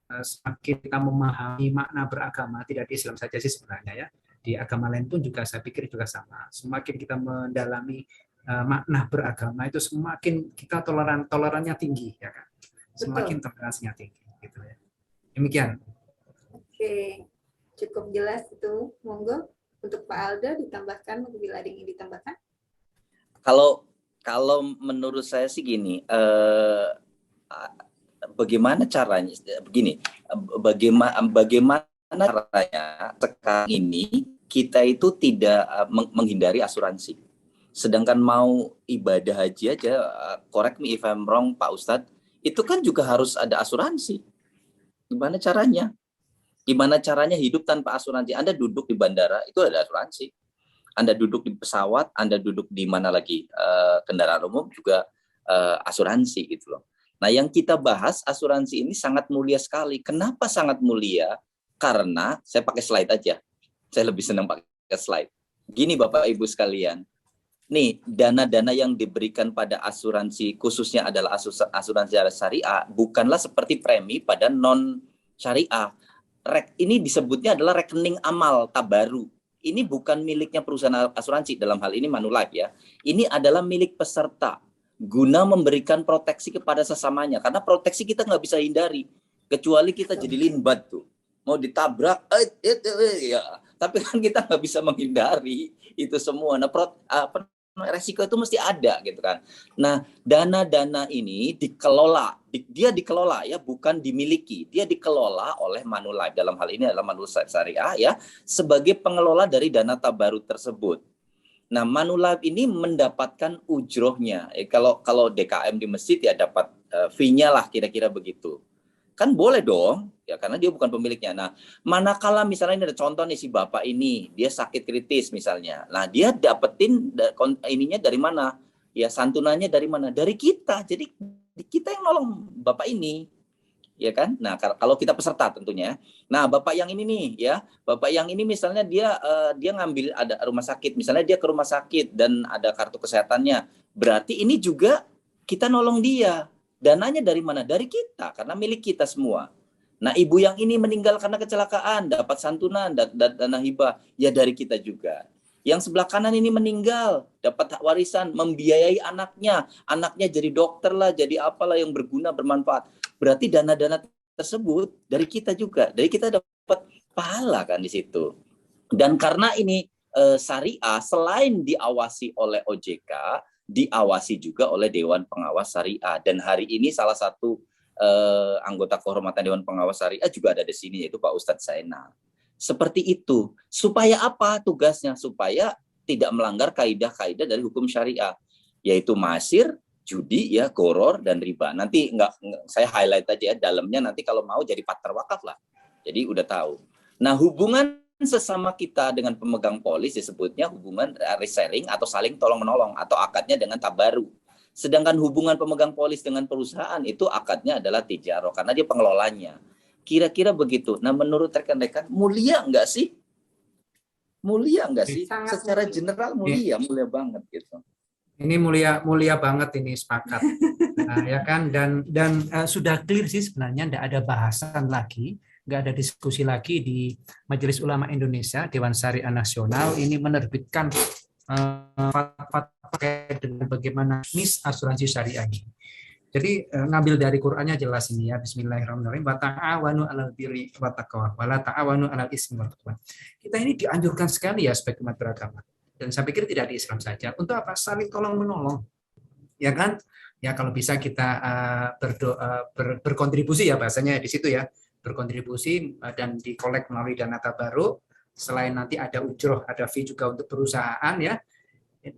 semakin kita memahami makna beragama, tidak di Islam saja sih sebenarnya ya, di agama lain pun juga saya pikir juga sama. Semakin kita mendalami makna beragama itu semakin kita tolerannya tinggi ya kan. semakin toleransinya tinggi gitu ya. Demikian. Oke, cukup jelas itu. Monggo untuk Pak Aldo ditambahkan bila ada yang ingin ditambahkan. Kalau menurut saya sih gini, bagaimana caranya? Begini, bagaimana caranya sekarang ini kita itu tidak menghindari asuransi. Sedangkan mau ibadah haji aja, correct me if I'm wrong Pak Ustadz, itu kan juga harus ada asuransi. Gimana caranya? Gimana caranya hidup tanpa asuransi? Anda duduk di bandara, itu ada asuransi. Anda duduk di pesawat, Anda duduk di mana lagi, kendaraan umum juga asuransi gitu loh. Nah yang kita bahas asuransi ini sangat mulia sekali. Kenapa sangat mulia? Karena, saya pakai slide aja. Saya lebih senang pakai slide. Gini Bapak Ibu sekalian. Nih, dana-dana yang diberikan pada asuransi, khususnya adalah asuransi syariah, bukanlah seperti premi pada non-syariah. Ini disebutnya adalah rekening amal tabaru. Ini bukan miliknya perusahaan asuransi, dalam hal ini Manulife ya. Ini adalah milik peserta, guna memberikan proteksi kepada sesamanya. Karena proteksi kita nggak bisa hindari, kecuali kita jadi limbat tuh. Mau ditabrak, ya. Tapi kan kita nggak bisa menghindari itu semua. Nah, resiko itu mesti ada gitu kan. Nah, dana-dana ini dikelola, dia dikelola ya, bukan dimiliki. Dia dikelola oleh Manulife, dalam hal ini adalah Manulife Syariah ya, sebagai pengelola dari dana tabarut tersebut. Nah, Manulife ini mendapatkan ujrohnya. Kalau DKM di masjid ya dapat fee-nya lah, kira-kira begitu. Kan boleh dong, ya karena dia bukan pemiliknya. Nah, manakala misalnya ini ada contoh nih, si bapak ini, dia sakit kritis misalnya. Nah, dia dapetin ininya dari mana? Ya, santunannya dari mana? Dari kita. Jadi kita yang nolong bapak ini. Ya kan? Nah, kalau kita peserta tentunya. Nah, bapak yang ini nih ya, bapak yang ini misalnya dia ngambil ada rumah sakit, misalnya dia ke rumah sakit dan ada kartu kesehatannya. Berarti ini juga kita nolong dia. Dananya dari mana? Dari kita, karena milik kita semua. Nah, ibu yang ini meninggal karena kecelakaan, dapat santunan, dana hibah, ya dari kita juga. Yang sebelah kanan ini meninggal, dapat warisan, membiayai anaknya. Anaknya jadi dokter lah, jadi apalah yang berguna, bermanfaat. Berarti dana-dana tersebut dari kita juga. Dari kita dapat pahala kan di situ. Dan karena ini syariah, selain diawasi oleh OJK, diawasi juga oleh Dewan Pengawas Syariah. Dan hari ini salah satu anggota kehormatan Dewan Pengawas Syariah juga ada di sini, yaitu Pak Ustadz Zainal. Seperti itu. Supaya apa tugasnya? Supaya tidak melanggar kaidah-kaidah dari hukum syariah, yaitu masir, judi, ya, goror, dan riba. Nanti saya highlight aja ya, dalamnya nanti kalau mau jadi partner wakaf lah. Jadi udah tahu. Nah, hubungan sesama kita dengan pemegang polis disebutnya hubungan reselling atau saling tolong-menolong, atau akadnya dengan tabaru. Sedangkan hubungan pemegang polis dengan perusahaan itu akadnya adalah tijaroh, karena dia pengelolanya. Kira-kira begitu. Nah, menurut rekan-rekan, mulia enggak sih? Mulia enggak sih? Sangat Secara mulia. general mulia banget gitu. Ini mulia banget, ini sepakat. Nah, ya kan, dan sudah clear sih sebenarnya, tidak ada bahasan lagi, nggak ada diskusi lagi di Majelis Ulama Indonesia, Dewan Syariah Nasional ini menerbitkan fatwa terkait dengan bagaimana asuransi syariah ini. Jadi ngambil dari Qur'annya jelas ini ya, Bismillahirrahmanirrahim. Wa ta'awanu 'alal birri wa taqwa wa la ta'awanu 'alal ismi wal 'udwan. Kita ini dianjurkan sekali ya sebagai umat beragama. Dan saya pikir tidak di Islam saja. Untuk apa? Saling tolong menolong. Ya kan? Ya kalau bisa kita berkontribusi ya, bahasanya di situ ya. Berkontribusi dan dikolek melalui dana tabaruk. Selain nanti ada ujroh, ada fee juga untuk perusahaan ya.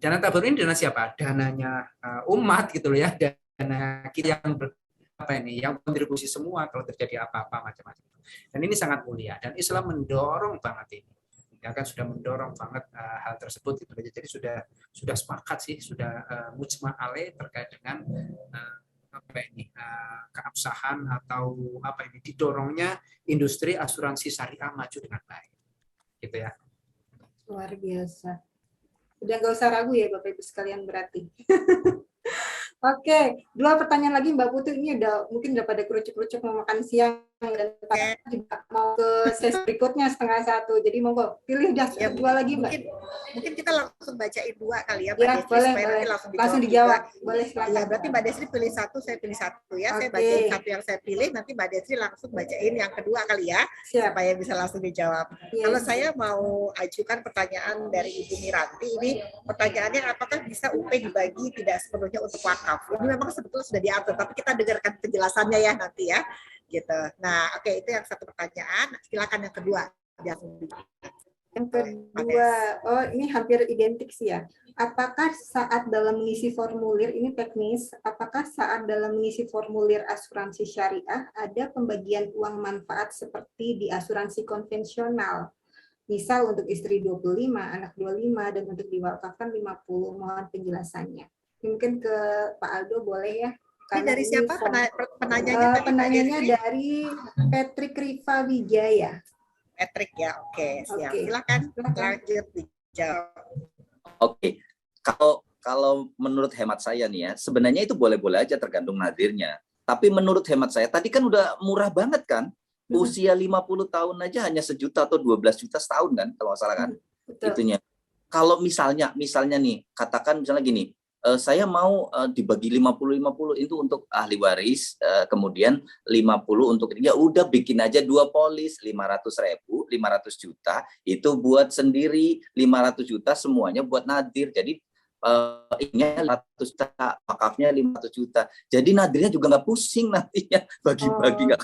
Dana tabaruk ini dana siapa? Dananya umat gitu loh ya. Dana kita yang kontribusi semua kalau terjadi apa-apa macam-macam. Dan ini sangat mulia, dan Islam mendorong banget ini. Ya kan, sudah mendorong banget hal tersebut gitu. Jadi sudah sepakat sih, sudah mujma' alaih terkait dengan keabsahan atau didorongnya industri asuransi syariah maju dengan baik. Gitu ya. Luar biasa. Udah nggak usah ragu ya Bapak Ibu sekalian berarti. Oke, 2 pertanyaan lagi Mbak Putu, ini mungkin udah pada kerucuk-kerucuk mau makan siang dan Pak juga mau ke sesi berikutnya 12:30. Jadi monggo pilih Ya, dua lagi, Mbak. Mungkin kita langsung bacain dua kali ya, Mbak Ya, Destri, boleh, supaya boleh. nanti langsung Langsung dijawab. dijawab. Boleh, silakan. Iya, berarti Mbak Destri pilih satu, saya pilih satu ya. Saya Oke. bacain satu yang saya pilih, nanti Mbak Destri langsung bacain yang kedua kali ya, Siap. supaya bisa langsung dijawab. Yes. Kalau saya mau ajukan pertanyaan dari Ibu Miranti, ini pertanyaannya apakah bisa UP dibagi tidak sepenuhnya untuk wakaf? Ini memang sebetulnya sudah diatur, tapi kita dengarkan penjelasannya ya nanti ya. Gitu. Nah, oke, itu yang satu pertanyaan. Silakan yang kedua. Yang kedua, oh ini hampir identik sih ya. Apakah saat dalam mengisi formulir, ini teknis, apakah saat dalam mengisi formulir asuransi syariah ada pembagian uang manfaat seperti di asuransi konvensional? Misal untuk istri 25, anak 25, dan untuk diwakafkan 50. Mohon penjelasannya. Mungkin ke Pak Aldo boleh ya? Ini dari siapa penanyanya? Penanyanya dari Patrick Riva Wijaya. Patrick ya, oke, siap. Oke. Silakan lanjut dijawab. Oke, kalau menurut hemat saya nih ya, sebenarnya itu boleh-boleh aja tergantung nadirnya. Tapi menurut hemat saya, tadi kan udah murah banget kan? Usia 50 tahun aja hanya 1 juta atau 12 juta setahun kan, kalau nggak salah kan? Betul. Itunya. Kalau misalnya nih, katakan misalnya gini, saya mau dibagi 50-50 itu untuk ahli waris, kemudian 50 untuk, ya udah bikin aja 2 polis, 500.000, 500 juta, itu buat sendiri, 500 juta semuanya buat nadir. Jadi ini 500 juta, wakafnya 500 juta. Jadi nadirnya juga nggak pusing nantinya, bagi-bagi nggak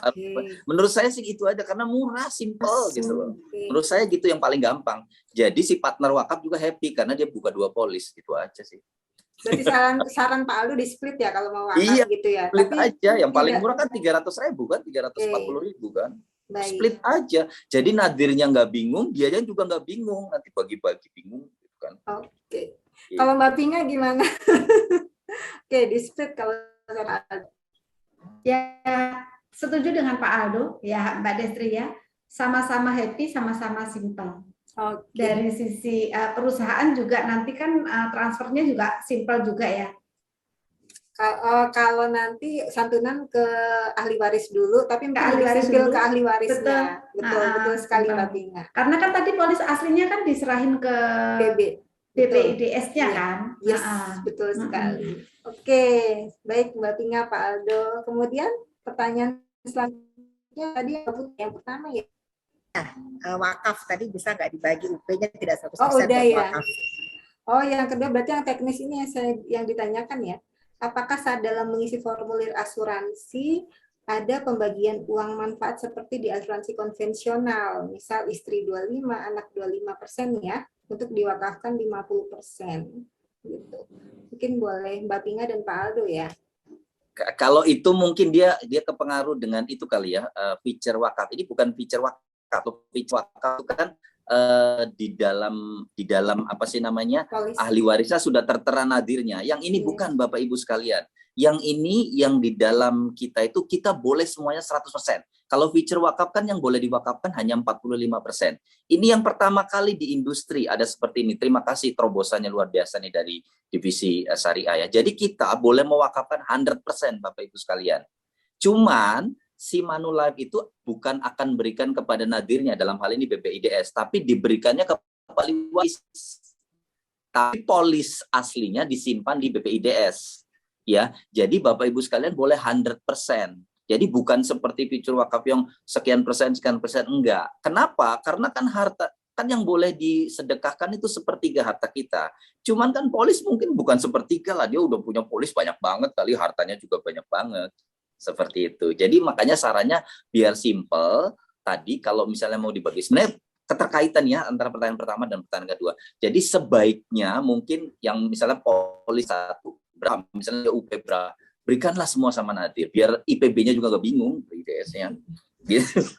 Menurut saya sih gitu aja, karena murah, simple gitu loh. Menurut saya gitu yang paling gampang. Jadi si partner wakaf juga happy, karena dia buka 2 polis, gitu aja sih. Berarti saran Pak Aldo di split ya kalau mau wakaf Iya, gitu ya. Split Tapi aja, yang paling tidak- murah kan 300.000 kan, 340.000 kan. Baik. Split aja. Jadi nadirnya nggak bingung, dianya juga nggak bingung. Nanti bagi-bagi bingung gitu kan. Oke. Kalau Mbak Pinga gimana? Oke, di split kalau Pak Aldo. Ya, setuju dengan Pak Aldo, ya Mbak Destri ya. Sama-sama happy, sama-sama simple. Oke. Dari sisi perusahaan juga nanti kan transfernya juga simple juga ya. Kalau nanti santunan ke ahli waris dulu, tapi ahli waris sipil dulu. ke ahli warisnya. Betul sekali betul. Mbak Pinga. Karena kan tadi polis aslinya kan diserahin ke BPIDS-nya kan. Yes, betul sekali. Oke, baik Mbak Pinga, Pak Aldo. Kemudian pertanyaan selanjutnya tadi yang pertama ya. Wakaf tadi bisa nggak dibagi UP-nya tidak 100% Oh, udah buat ya. wakaf. Oh, yang kedua berarti yang teknis ini yang ditanyakan ya. Apakah saat dalam mengisi formulir asuransi ada pembagian uang manfaat seperti di asuransi konvensional, misal istri 25, anak 25% ya, untuk diwakafkan 50%. Gitu. Mungkin boleh Mbak Pinga dan Pak Aldo ya. Kalau itu mungkin dia kepengaruh dengan itu kali ya, feature wakaf. Ini bukan feature wakaf. Feature wakaf itu kan di dalam apa sih namanya, ahli warisnya sudah tertera nadirnya. Yang ini bukan Bapak Ibu sekalian. Yang ini yang di dalam kita itu kita boleh semuanya 100%. Kalau feature wakaf kan yang boleh diwakafkan hanya 45%. Ini yang pertama kali di industri ada seperti ini. Terima kasih terobosannya luar biasa nih dari divisi syariah ya. Jadi kita boleh mewakafkan 100% Bapak Ibu sekalian. Cuman si Manulife itu bukan akan berikan kepada nadirnya, dalam hal ini BPIDS, tapi diberikannya ke ahli waris. Tapi polis aslinya disimpan di BPIDS. Ya, jadi Bapak Ibu sekalian boleh 100%. Jadi bukan seperti feature wakaf yang sekian persen, enggak. Kenapa? Karena kan harta kan yang boleh disedekahkan itu 1/3 harta kita. Cuman kan polis mungkin bukan 1/3 lah, dia udah punya polis banyak banget kali, hartanya juga banyak banget. Seperti itu. Jadi makanya sarannya biar simple. Tadi kalau misalnya mau dibagi, sebenarnya keterkaitan ya antara pertanyaan pertama dan pertanyaan kedua. Jadi sebaiknya mungkin yang misalnya polis 1 berapa, misalnya UP berapa, berikanlah semua sama nadir. Biar IPB-nya juga gak bingung, IDS-nya.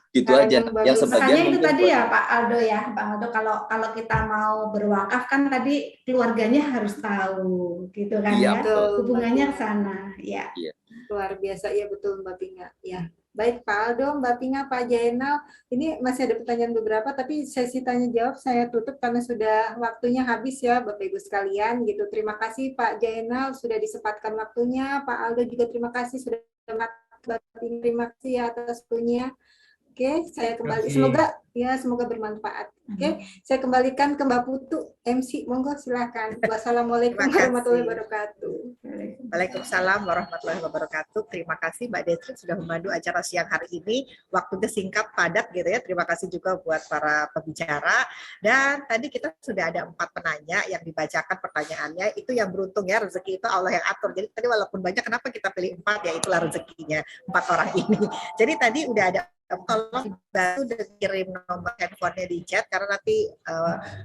Gitu aja. Yang sebagian itu tadi ya Pak Aldo ya, Bang Aldo, kalau kita mau berwakaf kan tadi keluarganya harus tahu, gitu kan ya, hubungannya ke sana, ya. Luar biasa, ya betul Mbak Pinga. Ya, baik Pak Aldo, Mbak Pinga, Pak Jainal. Ini masih ada pertanyaan beberapa, tapi sesi tanya jawab saya tutup karena sudah waktunya habis ya, Bapak Ibu sekalian. Gitu. Terima kasih Pak Jainal sudah disempatkan waktunya. Pak Aldo juga terima kasih sudah Terima kasih atas punya. Oke, saya kembali. Terima kasih. Semoga bermanfaat. Oke, saya kembalikan ke Mbak Putu, MC. Monggo silakan. Wassalamualaikum Terima kasih. warahmatullahi wabarakatuh. Waalaikumsalam warahmatullahi wabarakatuh. Terima kasih Mbak Destri sudah memandu acara siang hari ini. Waktunya singkat, padat gitu ya. Terima kasih juga buat para pembicara. Dan tadi kita sudah ada 4 penanya yang dibacakan pertanyaannya. Itu yang beruntung ya, rezeki itu Allah yang atur. Jadi tadi walaupun banyak, kenapa kita pilih 4? Ya itulah rezekinya 4 orang ini. Jadi tadi udah ada, tolong bantu kirim nomor handphonenya di chat karena nanti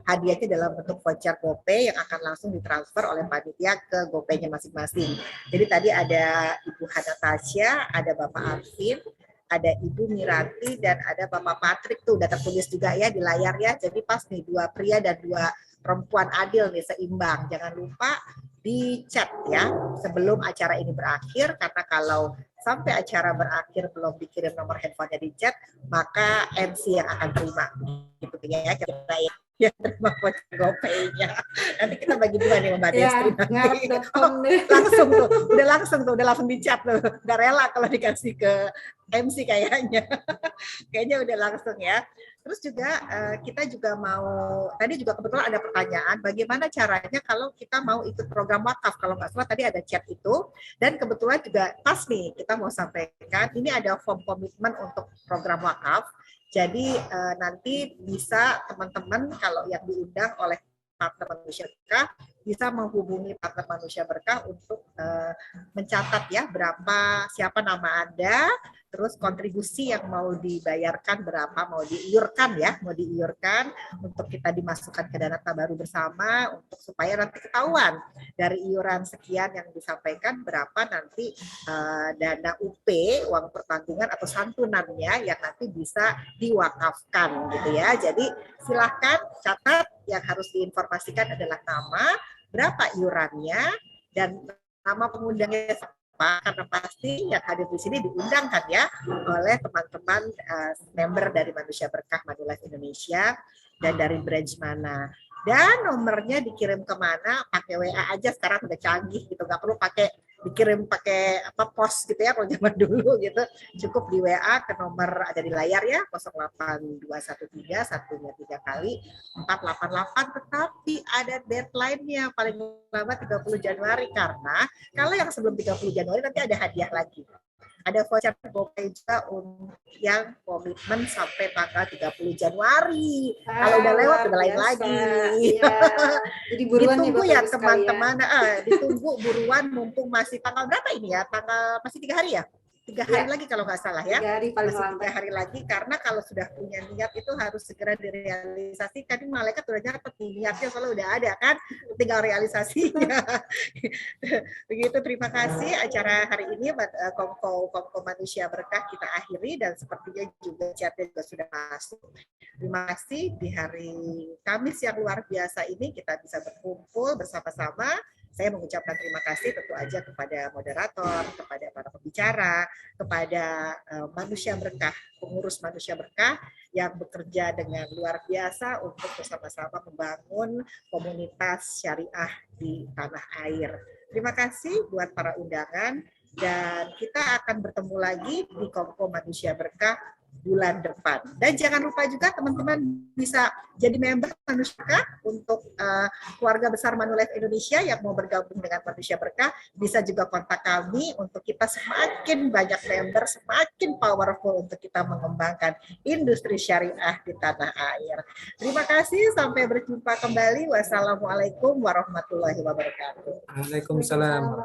hadiahnya dalam bentuk voucher GoPay yang akan langsung ditransfer oleh panitia ke GoPay-nya masing-masing. Jadi tadi ada Ibu Hana Tasya, ada Bapak Arvin, ada Ibu Miranti, dan ada Bapak Patrick, tuh udah tertulis juga ya di layar ya. Jadi pas nih 2 pria dan 2 perempuan adil nih, seimbang. Jangan lupa di chat ya sebelum acara ini berakhir, karena kalau sampai acara berakhir belum dikirim nomor handphonenya di chat, maka MC yang akan terima gitu ya, kira-kira ya terima voucher GoPay-nya. Nanti kita bagi 2 nih Mbak Destri. Udah langsung di chat tuh. Udah rela kalau dikasih ke MC kayaknya. Kayaknya udah langsung ya. Terus juga kita juga mau, tadi juga kebetulan ada pertanyaan, bagaimana caranya kalau kita mau ikut program wakaf, kalau nggak salah tadi ada chat itu, dan kebetulan juga pas nih kita mau sampaikan, ini ada form komitmen untuk program wakaf, jadi nanti bisa teman-teman kalau yang diundang oleh partner Manusia Berkah bisa menghubungi partner Manusia Berkah untuk mencatat ya siapa nama Anda, terus kontribusi yang mau dibayarkan berapa, mau diiurkan untuk kita dimasukkan ke dana tabaru bersama, untuk supaya nanti ketahuan dari iuran sekian yang disampaikan berapa nanti dana UP, uang pertanggungan atau santunannya yang nanti bisa diwakafkan gitu ya. Jadi silahkan catat, yang harus diinformasikan adalah nama, berapa iurannya, dan nama pengundangnya siapa, karena pasti yang hadir di sini diundangkan ya oleh teman-teman member dari Manusia Berkah Manulife Indonesia dan dari branch mana. Dan nomornya dikirim kemana, pakai WA aja, sekarang udah canggih gitu, nggak perlu dikirim pakai pos gitu ya kalau zaman dulu gitu, cukup di WA ke nomor ada di layar ya, 08213 satunya 3 kali 488, tetapi ada deadline-nya paling lambat 30 Januari, karena kalau yang sebelum 30 Januari nanti ada hadiah lagi. Ada voucher GoPay juga untuk yang komitmen sampai tanggal 30 Januari. Kalau udah lewat udah lain lagi. Ya. Jadi buruan ditunggu ya teman-teman. Ditunggu buruan mumpung masih tanggal berapa ini ya? Tanggal masih 3 hari ya? 3 hari lagi kalau nggak salah ya. 3 hari paling masih lambat. 3 hari lagi, karena kalau sudah punya niat itu harus segera direalisasikan. Malaikat udah nyatet niatnya, soalnya udah ada kan, tinggal realisasinya. Begitu, terima kasih acara hari ini Kongko Manusia Berkah kita akhiri, dan sepertinya juga chatnya juga sudah masuk. Terima kasih, di hari Kamis yang luar biasa ini kita bisa berkumpul bersama-sama. Saya mengucapkan terima kasih tentu aja kepada moderator, kepada para pembicara, kepada Manusia Berkah, pengurus Manusia Berkah yang bekerja dengan luar biasa untuk bersama-sama membangun komunitas syariah di tanah air. Terima kasih buat para undangan, dan kita akan bertemu lagi di Kongko Manusia Berkah bulan depan. Dan jangan lupa juga teman-teman bisa jadi member Manusia Berkah untuk keluarga besar Manulife Indonesia yang mau bergabung dengan Manusia Berkah, bisa juga kontak kami untuk kita semakin banyak member, semakin powerful untuk kita mengembangkan industri syariah di tanah air. Terima kasih, sampai berjumpa kembali. Wassalamualaikum warahmatullahi wabarakatuh. Waalaikumsalam.